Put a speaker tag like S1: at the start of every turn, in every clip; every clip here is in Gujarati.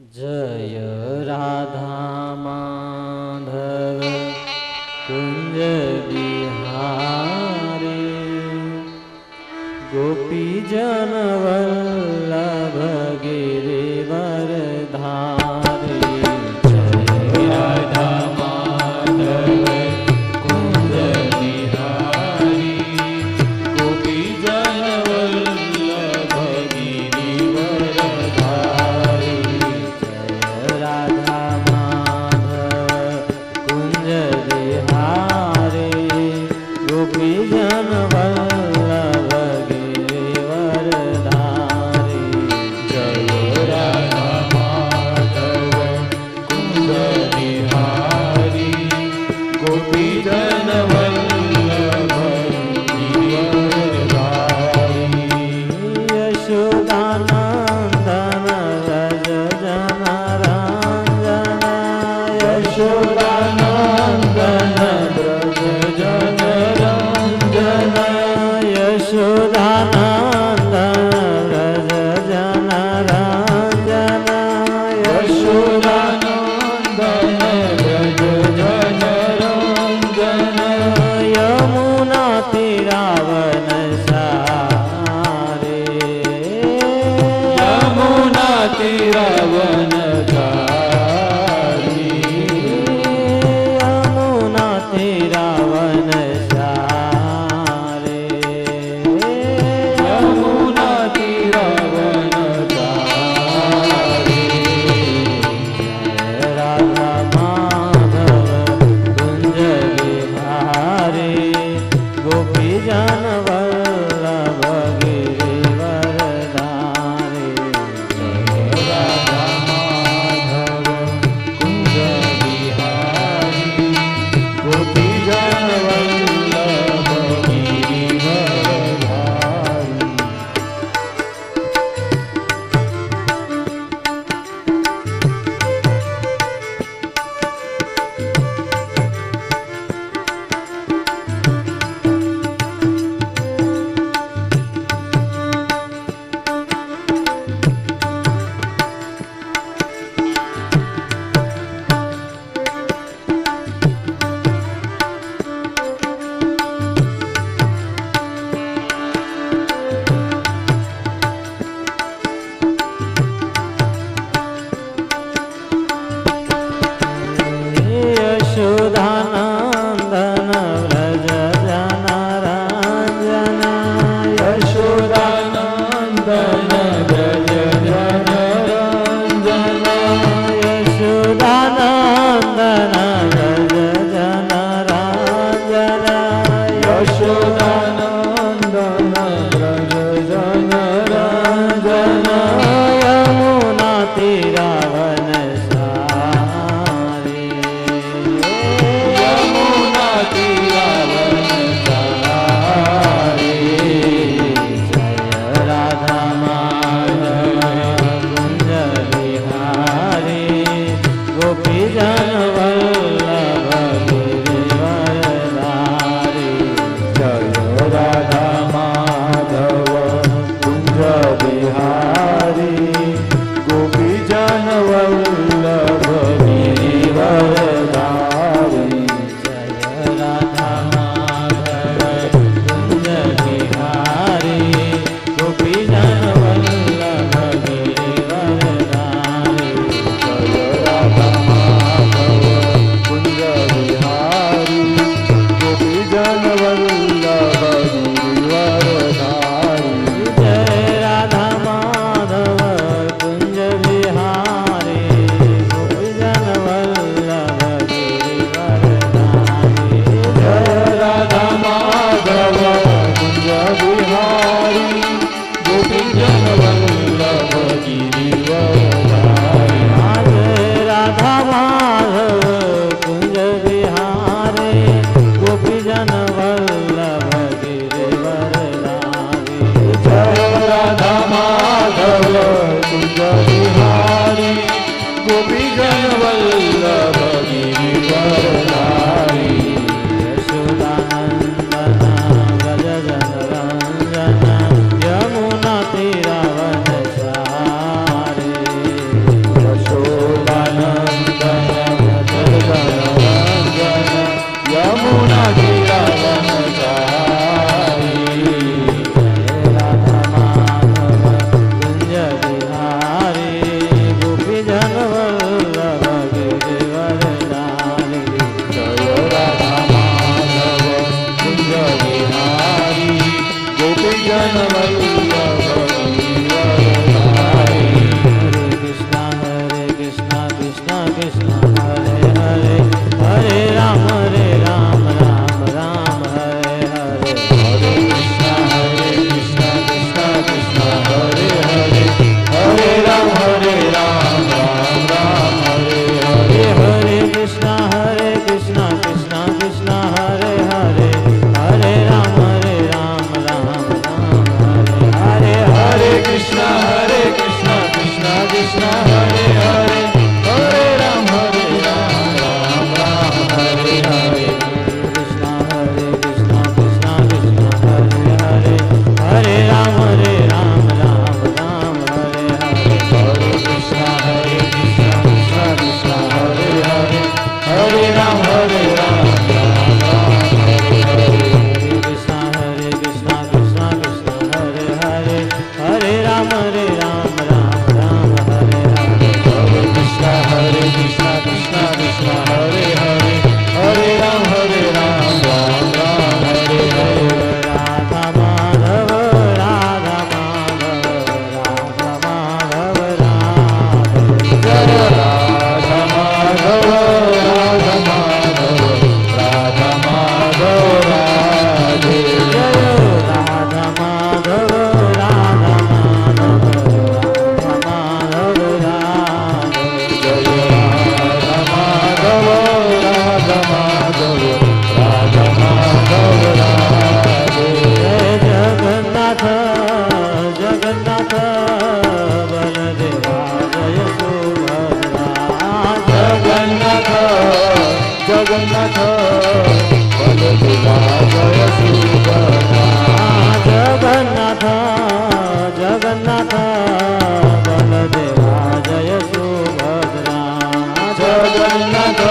S1: जय राधा माधव कुंज बिहारी गोपी जन वल्लभ गिरिवरधारी। जय राधा माधव कुंज बिहारी गोपी जन वल्लभ गिरिवरधारी। जय राधा माधव कुंज बिहारी गोपी जन वल्लभ गिरिवरधारी। जय राधा माधव कुंज बिहारी गोपी जन वल्लभ गिरिवरधारी। यशोदानंदन व्रज जन रंजन यशोदानंदन व्रज जन रंजन यशोदानंदन व्रज जन रंजन यशोदानंदन व्रज जन रंजन। यमुना तीरावन सारे यमुना तीरावन सारी यमुना तीरावन सारे यमुना तीरावन सारे। जय राधा माधव कुंज बिहारी गोपी जन वल्लभ गिरिवरधारी। जय राधा माधव कुंज बिहारी गोपी जन वल्लभ गिरिवरधारी। यशोदानंदन व्रज जन रंजन यशोदानंदन व्रज जन रंजन यशोदानंदन व्रज जन रंजन यशोदानंदन व्रज जन रंजन। यमुना तीरावन सारे यमुना तीरावन सारे। जय राधा माधव कुंज बिहारी गोपी जन वल्लभ गिरिवरधारी। जय राधा माधव कुंज बिहारी गोपी जन वल्लभ गिरिवरधारी। जय राधा माधव कुंज बिहारी गोपी जन वल्लभ गिरिवरधारी। जय राधा माधव જગન્નાથ બલદેવા જય સુભદ્રા જગન્નાથ જગન્નાથ બલદેવા જય સુભદ્રા જગન્નાથ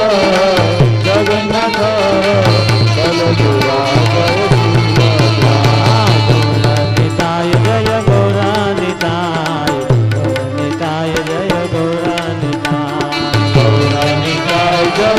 S1: જગન્નાથ બલદેવા જય સુભદ્રા ગૌરાનિતાય જય ગૌરાનિતાય ગૌરાનિતાય જય ગૌરાનિતાય ગૌરાનિતાય જય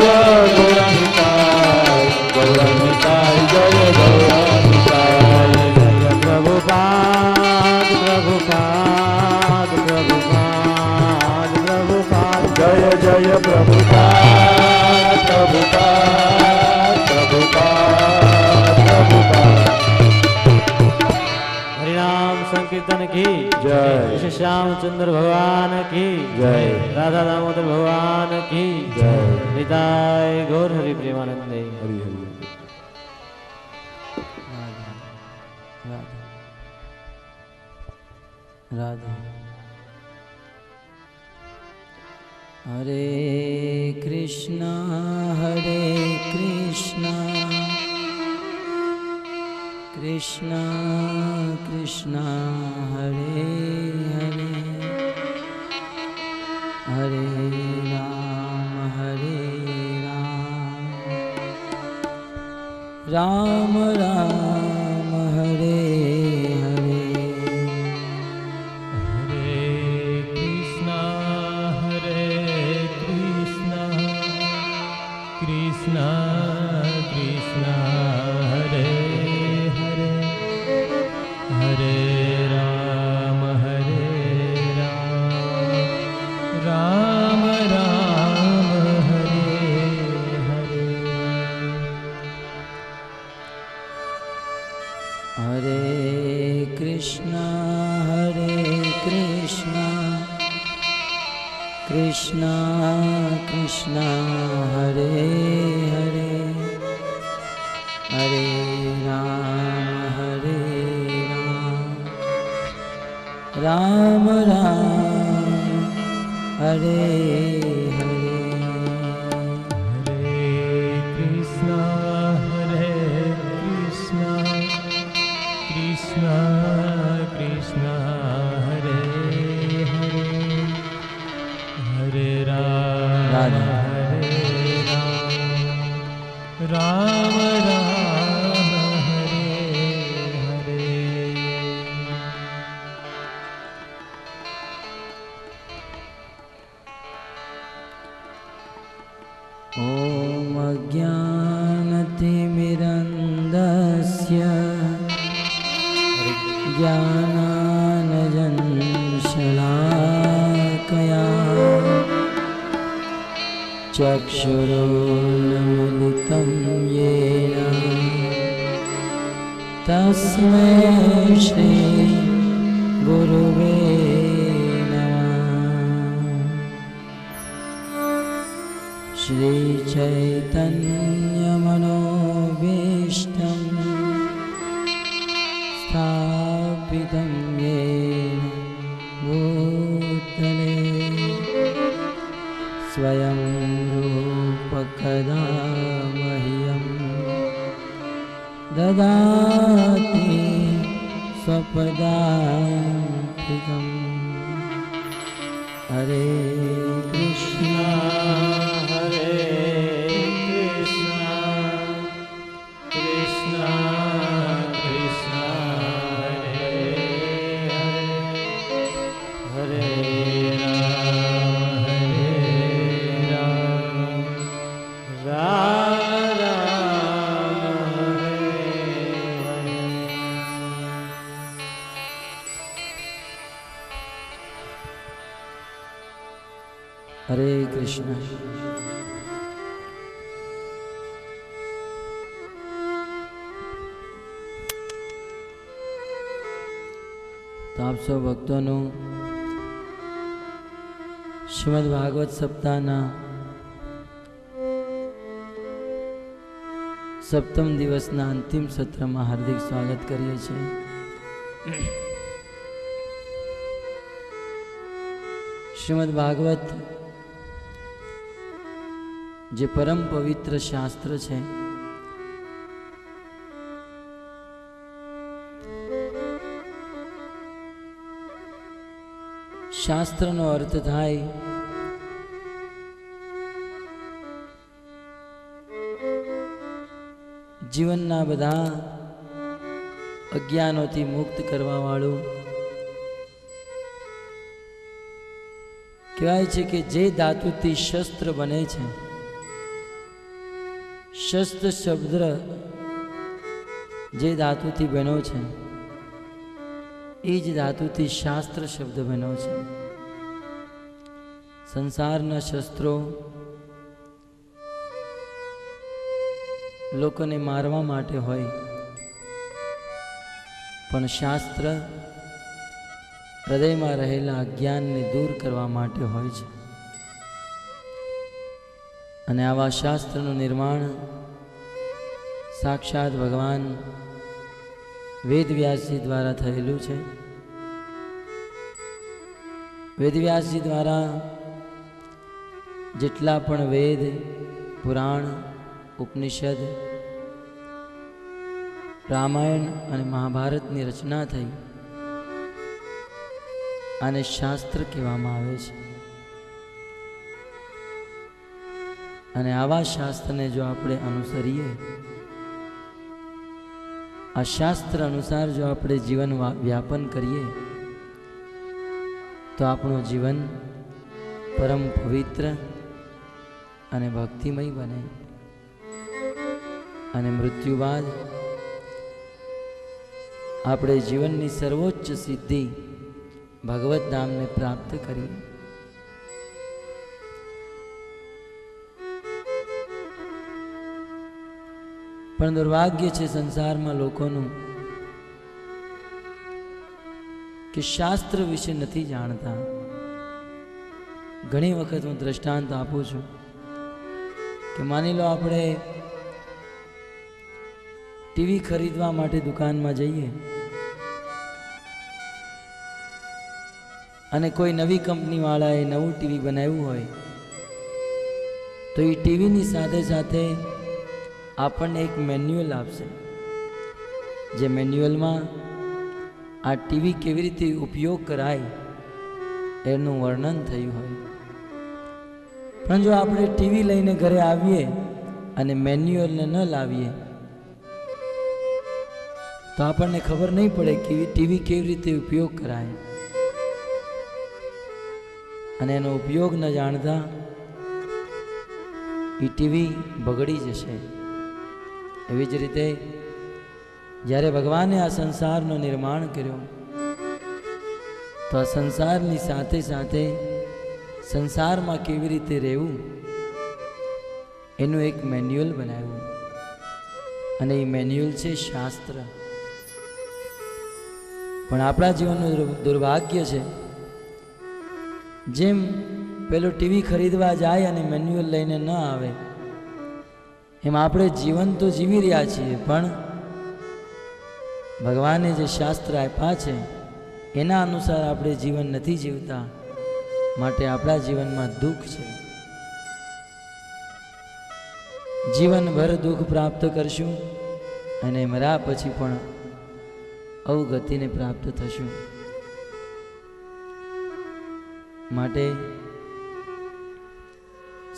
S1: ગૌરાનિતાય ગૌરાનિતાય જય ગૌરાનિતાય જય પ્રભુપાદ પ્રભુપાદ પ્રભુપાદ પ્રભુપાદ જય જય પ્રભુપાદ પ્રભુપાદ પ્રભુપાદ પ્રભુપાદ हरिनाम संकीर्तन की जय श्री श्यामचंद्र भगवान की जय राधा दामोदर भगवान की जय निताय गौर हरि प्रेमानंदे हरि हरि राधा हरे कृष्णा कृष्णा कृष्णा हरे हरे हरे राम राम राम हरे हरे हरे कृष्णा कृष्णा कृष्णा हरे हरे राम राम राम हरे हरे हरे कृष्णा कृष्णा कृष्णा हरे हरे हरे राम राम राम हरे हरे हरे कृष्णा कृष्णा कृष्णा हरे हरे हरे राम राम राम हरे हरे ॐ अज्ञानतिमिरन्दस्य ज्ञानानजनशलाकया चक्षुरुन्मिलितं येन तस्मै श्री गुरुवे श्री चैतन्यमनोभीष्टं स्थापितं येन भूतले स्वयं रूपकदा मह्यं ददाति स्वपदान्तिकम् हरे कृष्णा कृष्णा कृष्णा हरे हरे राम राम हरे कृष्ण। तो आप सब भक्तों श्रीमद् भागवत सप्ताहना सप्तम दिवसना अंतिम सत्र में हार्दिक स्वागत करिए છીએ। श्रीमद् भागवत
S2: જે પરમ પવિત્ર શાસ્ત્ર છે, શાસ્ત્રનો અર્થ થાય જીવનના બધા અજ્ઞાનોથી મુક્ત કરવા વાળું. કહેવાય છે કે જે ધાતુથી શસ્ત્ર બને છે, શસ્ત્ર શબ્દ જે ધાતુથી બન્યો છે એ જ ધાતુથી શાસ્ત્ર શબ્દ બન્યો છે. સંસારના શસ્ત્રો લોકોને મારવા માટે હોય, પણ શાસ્ત્ર હૃદયમાં રહેલા અજ્ઞાનને દૂર કરવા માટે હોય છે. અને આવા શાસ્ત્રનું નિર્માણ સાક્ષાત ભગવાન વેદવ્યાસજી દ્વારા થયેલું છે. વેદવ્યાસજી દ્વારા જેટલા પણ વેદ, પુરાણ, ઉપનિષદ, રામાયણ અને મહાભારતની રચના થઈ, આને શાસ્ત્ર કહેવામાં આવે છે. અને આવા શાસ્ત્રને જો આપણે અનુસરીએ, આ શાસ્ત્ર અનુસાર જો આપણે જીવન વ્યાપન કરીએ, તો આપણું જીવન પરમ પવિત્ર અને ભક્તિમય બને. અને મૃત્યુ બાદ આપણે જીવનની સર્વોચ્ચ સિદ્ધિ ભગવત ધામને પ્રાપ્ત કરીએ. પણ દુર્ભાગ્ય છે સંસારમાં લોકોનું કે શાસ્ત્ર વિશે નથી જાણતા. ઘણી વખત હું દ્રષ્ટાંત આપું છું કે માની લો આપણે ટીવી ખરીદવા માટે દુકાનમાં જઈએ અને કોઈ નવી કંપની વાળાએ નવું ટીવી બનાવ્યું હોય, તો એ ટીવીની સાથે સાથે આપણને એક મેન્યુઅલ આપશે. જે મેન્યુઅલમાં આ ટીવી કેવી રીતે ઉપયોગ કરાય એનું વર્ણન થયું હોય. પણ જો આપણે ટીવી લઈને ઘરે આવીએ અને મેન્યુઅલને ન લાવીએ, તો આપણને ખબર નહીં પડે કે ટીવી કેવી રીતે ઉપયોગ કરાય. અને એનો ઉપયોગ ન જાણતા એ ટીવી બગડી જશે. એવી જ રીતે જ્યારે ભગવાને આ સંસારનું નિર્માણ કર્યું, તો આ સંસારની સાથે સાથે સંસારમાં કેવી રીતે રહેવું એનું એક મેન્યુઅલ બનાવ્યું. અને એ મેન્યુઅલ છે શાસ્ત્ર. પણ આપણા જીવનનું દુર્ભાગ્ય છે, જેમ પેલો ટીવી ખરીદવા જાય અને મેન્યુઅલ લઈને ન આવે, એમ આપણે જીવન તો જીવી રહ્યા છીએ, પણ ભગવાને જે શાસ્ત્ર આપ્યા છે એના અનુસાર આપણે જીવન નથી જીવતા. માટે આપણા જીવનમાં દુઃખ છે. જીવનભર દુઃખ પ્રાપ્ત કરશું અને મર્યા પછી પણ અવગતિને પ્રાપ્ત થશું. માટે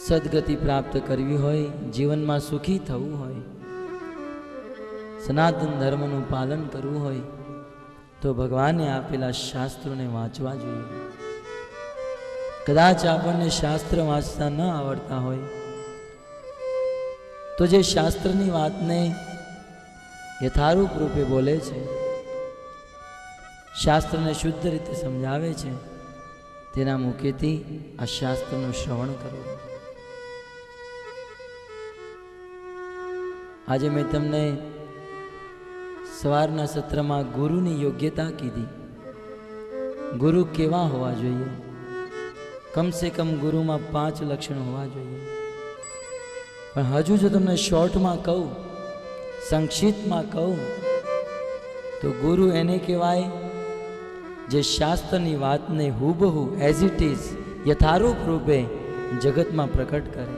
S2: સદગતિ પ્રાપ્ત કરવી હોય, જીવનમાં સુખી થવું હોય, સનાતન ધર્મનું પાલન કરવું હોય, તો ભગવાને આપેલા શાસ્ત્રોને વાંચવા જોઈએ. કદાચ આપણને શાસ્ત્ર વાંચતા ન આવડતા હોય તો જે શાસ્ત્રની વાતને યથારૂપ રૂપે બોલે છે, શાસ્ત્રને શુદ્ધ રીતે સમજાવે છે, તેના મુખેથી આ શાસ્ત્રનું શ્રવણ કરવું. આજે મેં તમને સવારના સત્રમાં ગુરુની યોગ્યતા કીધી. ગુરુ કેવા હોવા જોઈએ? કમસે કમ ગુરુમાં 5 લક્ષણ હોવા જોઈએ. પણ હજુ જો તમને શોર્ટમાં કહું, સંક્ષિપ્તમાં કહું, તો ગુરુ એને કહેવાય જે શાસ્ત્રની વાતને હુબહુ એઝ ઇટ ઇઝ યથારૂપ રૂપે જગતમાં પ્રકટ કરે.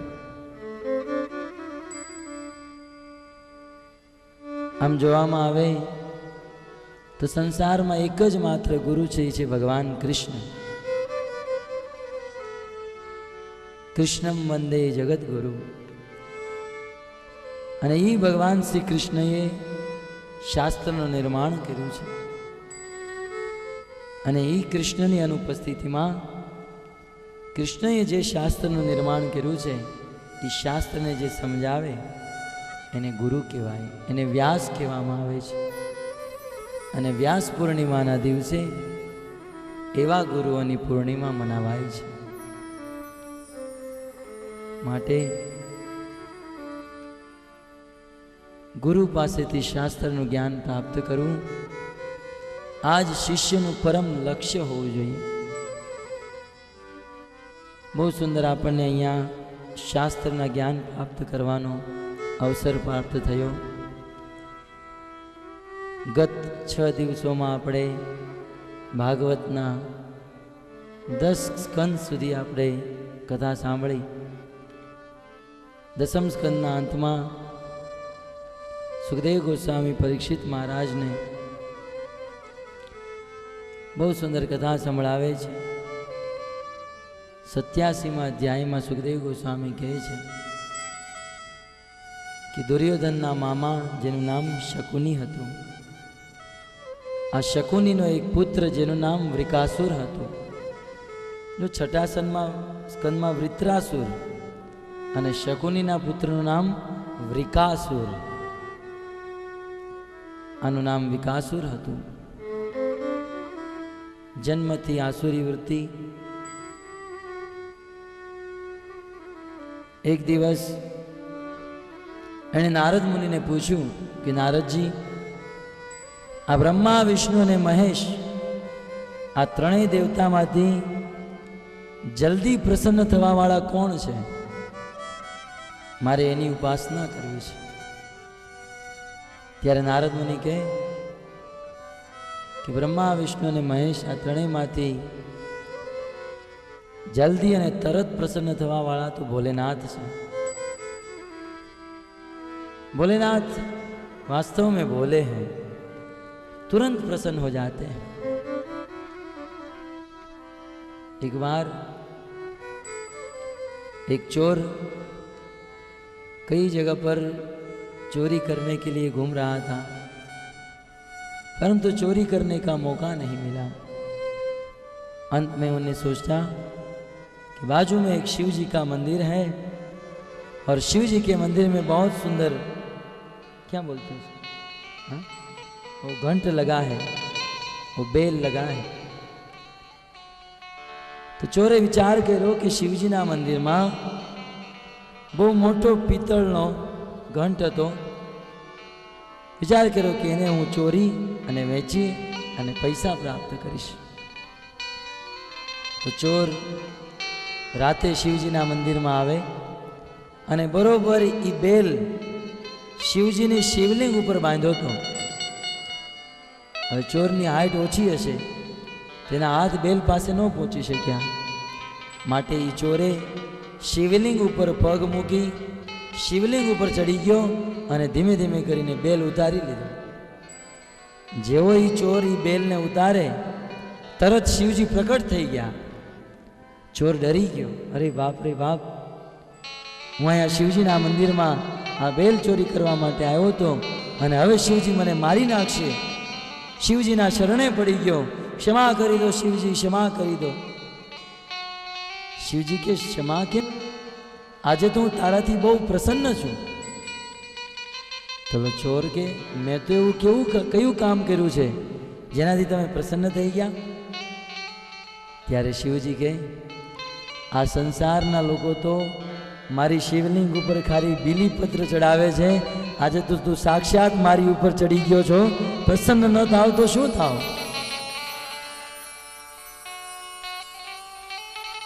S2: આમ જોવામાં આવે તો સંસારમાં એક જ માત્ર ગુરુ છે, એ છે ભગવાન કૃષ્ણ. કૃષ્ણમ વંદે જગત ગુરુ. અને એ ભગવાન શ્રી કૃષ્ણએ શાસ્ત્રનું નિર્માણ કર્યું છે. અને એ કૃષ્ણની અનુપસ્થિતિમાં કૃષ્ણએ જે શાસ્ત્રનું નિર્માણ કર્યું છે એ શાસ્ત્રને જે સમજાવે એને ગુરુ કહેવાય, એને વ્યાસ કહેવામાં આવે છે. અને વ્યાસ પૂર્ણિમાના દિવસે એવા ગુરુઓની પૂર્ણિમા મનાવાય છે. માટે ગુરુ પાસેથી શાસ્ત્રનું જ્ઞાન પ્રાપ્ત કરવું આ જ શિષ્યનું પરમ લક્ષ્ય હોવું જોઈએ. બહુ સુંદર આપણને અહીંયા શાસ્ત્રના જ્ઞાન પ્રાપ્ત કરવાનો અવસર પ્રાપ્ત થયો. ગત 6 દિવસોમાં આપણે ભાગવતના 10 સ્કંદ સુધી આપણે કથા સાંભળી. 10મ સ્કંદના અંતમાં સુખદેવ ગોસ્વામી પરીક્ષિત મહારાજને બહુ સુંદર કથા સંભળાવે છે. 87મા અધ્યાયમાં સુખદેવ ગોસ્વામી કહે છે કે દુર્યોધનના મામા જેનું નામ શકુની હતું, આ શકુનીનો એક પુત્ર જેનું નામ વૃકાસુર હતું. જો 6ઠા સ્કંદમાં વૃત્રાસુર અને શકુનીના પુત્રનું નામ વૃકાસુર, આનું નામ વિકાસુર હતું. જન્મથી આસુરી વૃત્તિ. એક દિવસ એણે નારદ મુનિને પૂછ્યું કે નારદજી, આ બ્રહ્મા, વિષ્ણુ અને મહેશ આ ત્રણેય દેવતામાંથી જલ્દી પ્રસન્ન થવાવાળા કોણ છે? મારે એની ઉપાસના કરવી છે. ત્યારે નારદ મુનિ કહે કે બ્રહ્મા, વિષ્ણુ અને મહેશ આ ત્રણેયમાંથી જલ્દી અને તરત પ્રસન્ન થવાવાળા તો ભોલેનાથ છે. भोलेनाथ वास्तव में भोले हैं, तुरंत प्रसन्न हो जाते हैं. एक बार एक चोर कई जगह पर चोरी करने के लिए घूम रहा था, परंतु चोरी करने का मौका नहीं मिला. अंत में उन्हें सोचा कि बाजू में एक शिव जी का मंदिर है और शिव जी के मंदिर में बहुत सुंदर, क्या बोलते हैं, हाँ? वो घंट लगा है, वो बेल लगा है. तो चोरे विचार કર્યો કે શિવજીના મંદિરમાં બહુ મોટો પિત્તળનો ઘંટ હતો. વિચાર કર્યો કે એને હું ચોરી અને વેચી અને પૈસા પ્રાપ્ત કરીશ. તો ચોર રાતે શિવજીના મંદિરમાં આવે અને બરોબર એ બેલ શિવજીની શિવલિંગ ઉપર બાંધ્યો હતો. હવે ચોરની હાઈટ ઓછી હશે, તેના હાથ બેલ પાસે ન પહોંચી શક્યા. માટે એ ચોરે શિવલિંગ ઉપર પગ મૂકી શિવલિંગ ઉપર ચડી ગયો અને ધીમે ધીમે કરીને બેલ ઉતારી લીધો. જેવો એ ચોર એ બેલને ઉતારે તરત શિવજી પ્રકટ થઈ ગયા. ચોર ડરી ગયો, અરે બાપ રે બાપ, હું અહીંયા શિવજીના મંદિરમાં આ બેલ ચોરી કરવા માટે આવ્યો હતો અને હવે શિવજી મને મારી નાખશે. શિવજીના શરણે પડી ગયો, ક્ષમા કરી દો શિવજી, ક્ષમા કરી દો. શિવજી કે ક્ષમા કેમ? આજે તો હું તારાથી બહુ પ્રસન્ન છું. તો ચોર કે મેં તો એવું કયું કામ કર્યું છે જેનાથી તમે પ્રસન્ન થઈ ગયા? ત્યારે શિવજી કે આ સંસારના લોકો તો મારી શિવલિંગ ઉપર ખાલી બીલીપત્ર ચડાવે છે, આજે તો તું સાક્ષાત મારી ઉપર ચડી ગયો છો, પ્રસન્ન ન થાવ તો શું થાવ?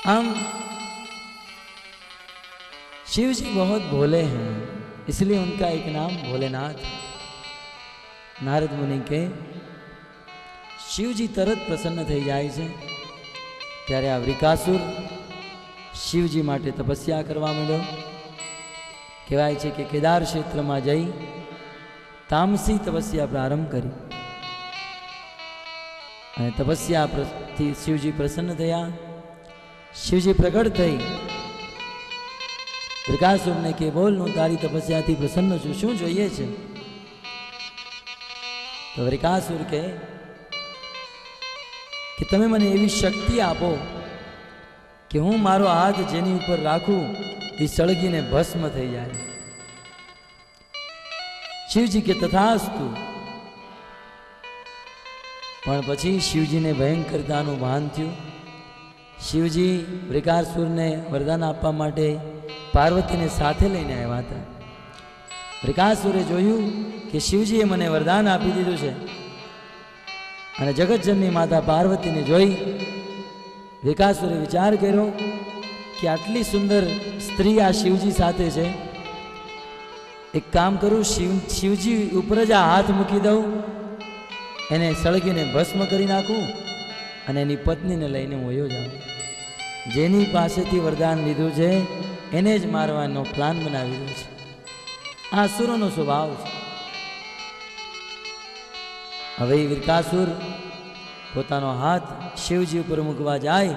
S2: आम शिव जी बहुत भोले हैं, इसलिए उनका एक नाम भोलेनाथ. नारद मुनि के शिव जी तरत प्रसन्न થઈ જાય છે. ત્યારે આ વૃકાસુર શિવજી માટે તપસ્યા કરવા માંડ્યો. કહેવાય છે કે કેદાર ક્ષેત્રમાં જઈ તામસી તપસ્યા પ્રારંભ કરી અને તપસ્યાથી શિવજી પ્રસન્ન થયા. શિવજી પ્રગટ થઈ વૃકાસુરને કે બોલ, હું તારી તપસ્યાથી પ્રસન્ન છું, શું જોઈએ છે? તો વૃકાસુર કે તમે મને એવી શક્તિ આપો કે હું મારો હાથ જેની ઉપર રાખું એ સળગીને ભસ્મ થઈ જાય. શિવજી કે તથાસ્તુ. પણ પછી શિવજીને ભયંકરતાનું ભાન થયું. શિવજી વૃકાસુરને વરદાન આપવા માટે પાર્વતીને સાથે લઈને આવ્યા હતા. વૃકાસુરે જોયું કે શિવજીએ મને વરદાન આપી દીધું છે અને જગતજનની માતા પાર્વતીને જોઈ વૃકાસુરે વિચાર કર્યો કે આટલી સુંદર સ્ત્રી આ શિવજી સાથે છે, એક કામ કરું, શિવજી ઉપર જ આ હાથ મૂકી દઉં, એને સળગીને ભસ્મ કરી નાખું અને એની પત્નીને લઈને હું વયો જાઉં. જેની પાસેથી વરદાન લીધું છે એને જ મારવાનો પ્લાન બનાવી દીધો છે. આ અસુરોનો સ્વભાવ છે. હવે વૃકાસુર પોતાનો હાથ શિવજી ઉપર મૂકવા જાય.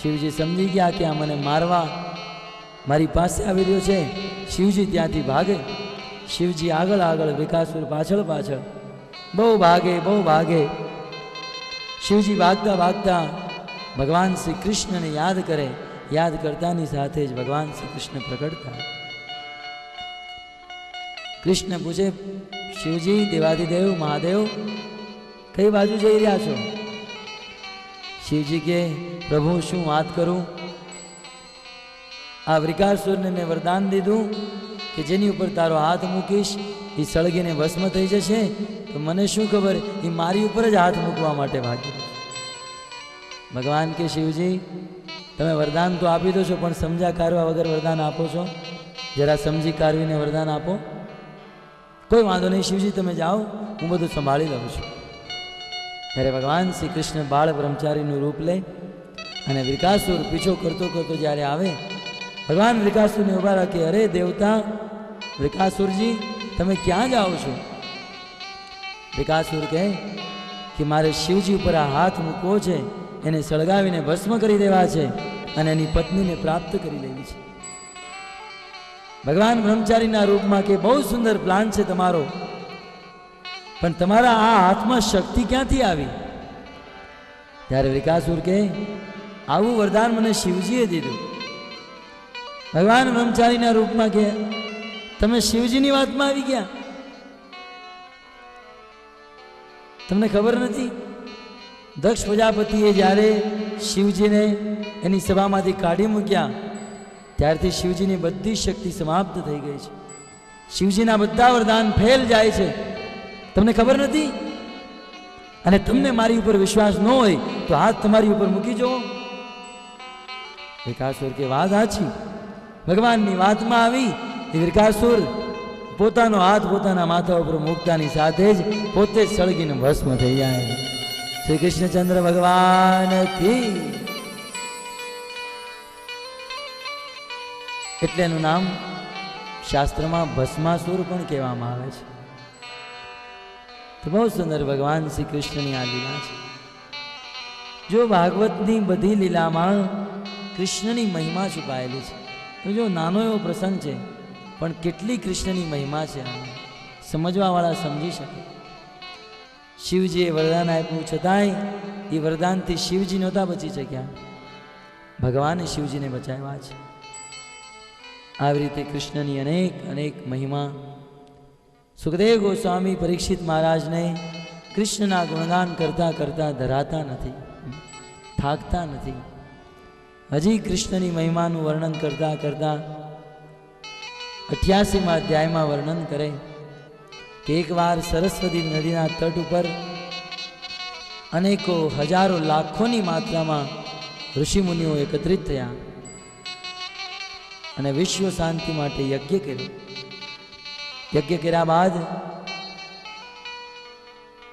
S2: શિવજી સમજી ગયા કે આ મને મારવા મારી પાસે આવી રહ્યો છે. શિવજી ત્યાંથી ભાગે. શિવજી આગળ આગળ, વૃકાસુર પાછળ પાછળ. બહુ ભાગે. શિવજી ભાગતા ભાગતા ભગવાન શ્રી કૃષ્ણને યાદ કરે. યાદ કરતાની સાથે જ ભગવાન શ્રી કૃષ્ણ પ્રગટ થાય. કૃષ્ણ પૂછે, શિવજી, દેવાધિદેવ મહાદેવ, કઈ બાજુ જઈ રહ્યા છો? શિવજી કે, પ્રભુ શું વાત કરું, આ વૃકાસુરને મેં વરદાન દીધું કે જેની ઉપર તારો હાથ મૂકીશ એ સળગીને ભસ્મ થઈ જશે. તો મને શું ખબર, એ મારી ઉપર જ હાથ મૂકવા માટે ભાગી. ભગવાન કે, શિવજી, તમે વરદાન તો આપી દો છો, પણ સમજા કારવા વગર વરદાન આપો છો. જરા સમજી કારવીને વરદાન આપો. કોઈ વાંધો નહીં શિવજી, તમે જાઓ, હું બધું સંભાળી લઉં છું. ત્યારે ભગવાન શ્રી કૃષ્ણ બાળ બ્રહ્મચારીનું રૂપ લે અને વૃકાસુર પીછો કરતો કરતો જ્યારે આવે, ભગવાન વૃકાસુરને ઉભા રાખે. અરે દેવતા વૃકાસુરજી, તમે ક્યાં જાઓ છો? વૃકાસુર કહે કે મારે શિવજી ઉપર આ હાથ મૂકવો છે, એને સળગાવીને ભસ્મ કરી દેવા છે અને એની પત્નીને પ્રાપ્ત કરી લેવી છે. ભગવાન બ્રહ્મચારીના રૂપમાં કે બહુ સુંદર પ્લાન છે તમારો, પણ તમારા આ હાથમાં શક્તિ ક્યાંથી આવી? ત્યારે વૃકાસુર કે, આવું વરદાન મને શિવજીએ દીધું. ભગવાન બ્રહ્મચારીના રૂપમાં કે, તમે શિવજીની વાતમાં આવી ગયા? તમને ખબર નથી? દક્ષ પ્રજાપતિએ જ્યારે શિવજીને એની સભામાંથી કાઢી મૂક્યા ત્યારથી શિવજીની બધી શક્તિ સમાપ્ત થઈ ગઈ છે. શિવજીના બધા વરદાન ફેલ જાય છે. તમને ખબર નથી? અને તમને મારી ઉપર વિશ્વાસ ન હોય તો હાથ તમારી ઉપર મૂકી જુઓ. વૃકાસુર કે, વાત સાચી. ભગવાનની વાતમાં આવી એ વૃકાસુર પોતાનો હાથ પોતાના માથા ઉપર મૂકતાની સાથે જ પોતે જ સળગીને ભસ્મ થઈ જાય. શ્રી કૃષ્ણચંદ્ર ભગવાન કી. એટલે એનું નામ શાસ્ત્રમાં ભસ્માસુર પણ કહેવામાં આવે છે. તો બહુ સુંદર ભગવાન શ્રી કૃષ્ણની આ લીલા છે. જો ભાગવતની બધી લીલામાં કૃષ્ણની મહિમા છુપાયેલી છે. તો જો નાનો એવો પ્રસંગ છે પણ કેટલી કૃષ્ણની મહિમા છે, સમજવાવાળા સમજી શકે. શિવજીએ વરદાન આપ્યું છતાંય એ વરદાનથી શિવજી નહોતા બચી શક્યા, ભગવાને શિવજીને બચાવ્યા છે. આવી રીતે કૃષ્ણની અનેક અનેક મહિમા. સુખદેવ ગોસ્વામી પરીક્ષિત મહારાજને કૃષ્ણના ગુણગાન કરતા કરતા ધરાતા નથી, થાકતા નથી. હજી કૃષ્ણની મહિમાનું વર્ણન કરતા કરતા 88મા અધ્યાયમાં વર્ણન કરે કે એકવાર સરસ્વતી નદીના તટ ઉપર અનેકો હજારો લાખોની માત્રામાં ઋષિમુનિઓ એકત્રિત થયા અને વિશ્વ શાંતિ માટે યજ્ઞ કર્યો. યજ્ઞ કર્યા બાદ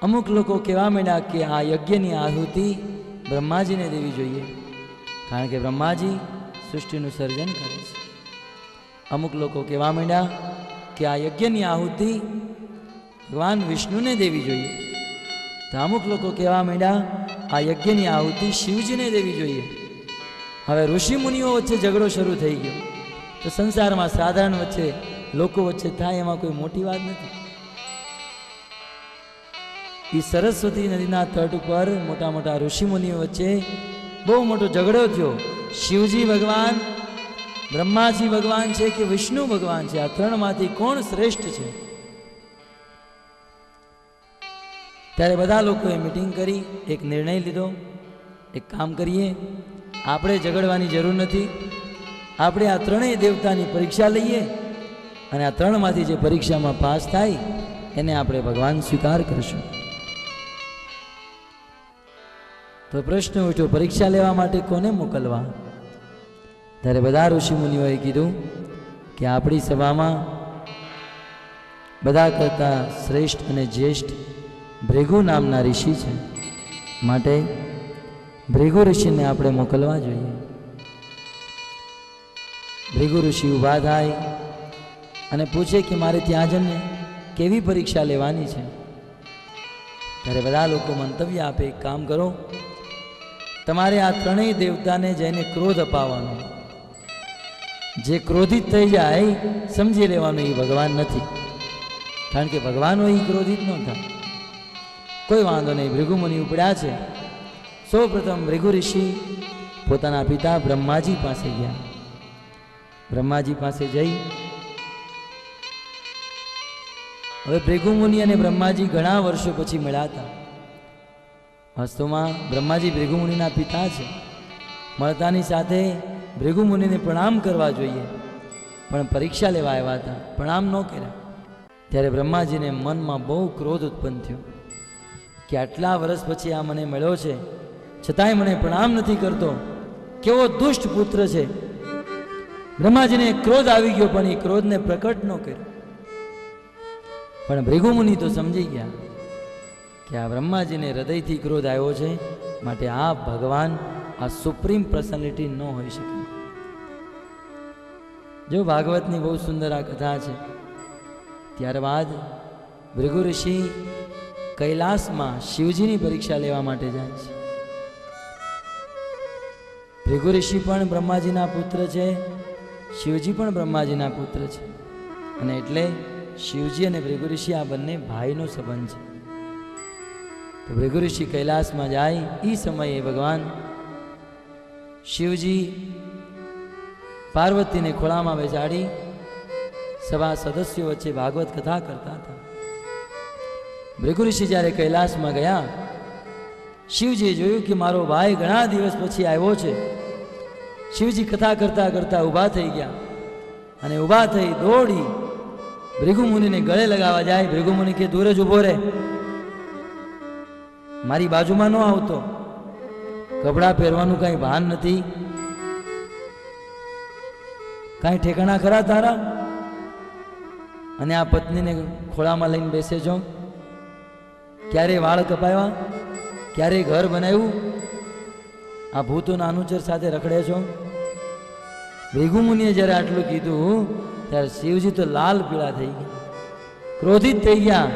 S2: અમુક લોકો કહેવા માંડ્યા કે આ યજ્ઞની આહુતિ બ્રહ્માજીને દેવી જોઈએ, કારણ કે બ્રહ્માજી સૃષ્ટિનું સર્જન કરે છે. અમુક લોકો કહેવા માંડ્યા કે આ યજ્ઞની આહુતિ ભગવાન વિષ્ણુને દેવી જોઈએ. તો અમુક લોકો કહેવા માંડ્યા આ યજ્ઞની આહુતિ શિવજીને દેવી જોઈએ. હવે ઋષિ મુનિઓ વચ્ચે ઝઘડો શરૂ થઈ ગયો. તો સંસારમાં સાધારણ વચ્ચે લોકો વચ્ચે થાય એમાં કોઈ મોટી વાત નથી. એ સરસ્વતી નદીના તટ ઉપર મોટા મોટા ઋષિ મુનિઓ વચ્ચે બહુ મોટો ઝઘડો થયો. શિવજી ભગવાન, બ્રહ્માજી ભગવાન છે કે વિષ્ણુ ભગવાન છે, આ ત્રણમાંથી કોણ શ્રેષ્ઠ છે? ત્યારે બધા લોકોએ મીટિંગ કરી એક નિર્ણય લીધો, એક કામ કરીએ, આપણે ઝઘડવાની જરૂર નથી, આપણે આ ત્રણેય દેવતાની પરીક્ષા લઈએ અને આ ત્રણમાંથી જે પરીક્ષામાં પાસ થાય એને આપણે ભગવાન સ્વીકાર કરશું. તો પ્રશ્ન ઉઠ્યો, પરીક્ષા લેવા માટે કોને મોકલવા? ત્યારે બધા ઋષિ મુનિઓએ કીધું કે આપણી સભામાં બધા કરતાં શ્રેષ્ઠ અને જ્યેષ્ઠ ભૃગુ નામના ઋષિ છે, માટે ભૃગુ ઋષિને આપણે મોકલવા જોઈએ. ભૃગુ ઋષિ ઊભા થાય અને પૂછે કે મારે ત્યાં જઈને કેવી પરીક્ષા લેવાની છે? ત્યારે બધા લોકો મંતવ્ય આપે, એક કામ કરો, તમારે આ ત્રણેય દેવતાને જઈને ક્રોધ અપાવવાનો. જે ક્રોધિત થઈ જાય સમજી લેવાનું એ ભગવાન નથી, કારણ કે ભગવાનો એ ક્રોધિત ન થાય. કોઈ વાંધો નહીં, ભૃગુ મુનિ ઉપડ્યા છે. સૌ પ્રથમ ભૃગુ ઋષિ પોતાના પિતા બ્રહ્માજી પાસે ગયા. બ્રહ્માજી પાસે જઈ, હવે ભૃગુ મુનિ અને બ્રહ્માજી ઘણા વર્ષો પછી મળ્યા હતા. વાસ્તવમાં બ્રહ્માજી ભૃગુ મુનિના પિતા છે. મળતાની સાથે ભૃગુ મુનિને પ્રણામ કરવા જોઈએ, પણ પરીક્ષા લેવા આવ્યા હતા, પ્રણામ ન કર્યા. ત્યારે બ્રહ્માજીને મનમાં બહુ ક્રોધ ઉત્પન્ન થયો કે આટલા વર્ષ પછી આ મને મળ્યો છે, છતાંય મને પ્રણામ નથી કરતો, કેવો દુષ્ટ પુત્ર છે. બ્રહ્માજીને ક્રોધ આવી ગયો, પણ એ ક્રોધને પ્રકટ ન કર્યો. પણ ભૃગુ મુનિ તો સમજી ગયા કે આ બ્રહ્માજીને હૃદયથી ક્રોધ આવ્યો છે, માટે આ ભગવાન, આ સુપ્રીમ પર્સનાલિટી ન હોઈ શકે. જો ભાગવતની બહુ સુંદર આ કથા છે. ત્યારબાદ ભૃગુ ઋષિ કૈલાસમાં શિવજીની પરીક્ષા લેવા માટે જાય છે. ભૃગુ ઋષિ પણ બ્રહ્માજીના પુત્ર છે, શિવજી પણ બ્રહ્માજીના પુત્ર છે, અને એટલે શિવજી અને ભૃગુ ઋષિ આ બંને ભાઈનો સંબંધ છે. તો ભૃગુ ઋષિ કૈલાસમાં જાય એ સમયે ભગવાન શિવજી પાર્વતીને ખોળામાં બેસાડી સભા સદસ્યો વચ્ચે ભાગવત કથા કરતા હતા. ભૃગુ ઋષિ જ્યારે કૈલાસમાં ગયા, શિવજીએ જોયું કે મારો ભાઈ ઘણા દિવસ પછી આવ્યો છે. શિવજી કથા કરતા કરતા ઊભા થઈ ગયા અને ઊભા થઈ દોડી ભૃગુ મુનિને ગળે લગાવવા જાય. ભૃગુ મુનિ કે દૂર જ ઊભો રહે, મારી બાજુમાં ન આવતો, કપડાં પહેરવાનું કાંઈ ભાન નથી, કાંઈ ઠેકાણા ખરા તારા? અને આ પત્નીને ખોળામાં લઈને બેસે છો, ક્યારે વાળ કપાવ્યા, ક્યારે ઘર બનાવ્યું, આ ભૂતોના અનુચર સાથે રખડે છો? ભૃગુ મુનિએ જ્યારે આટલું કીધું ત્યારે શિવજી તો લાલ પીળા થઈ ગયા, ક્રોધિત થઈ ગયા,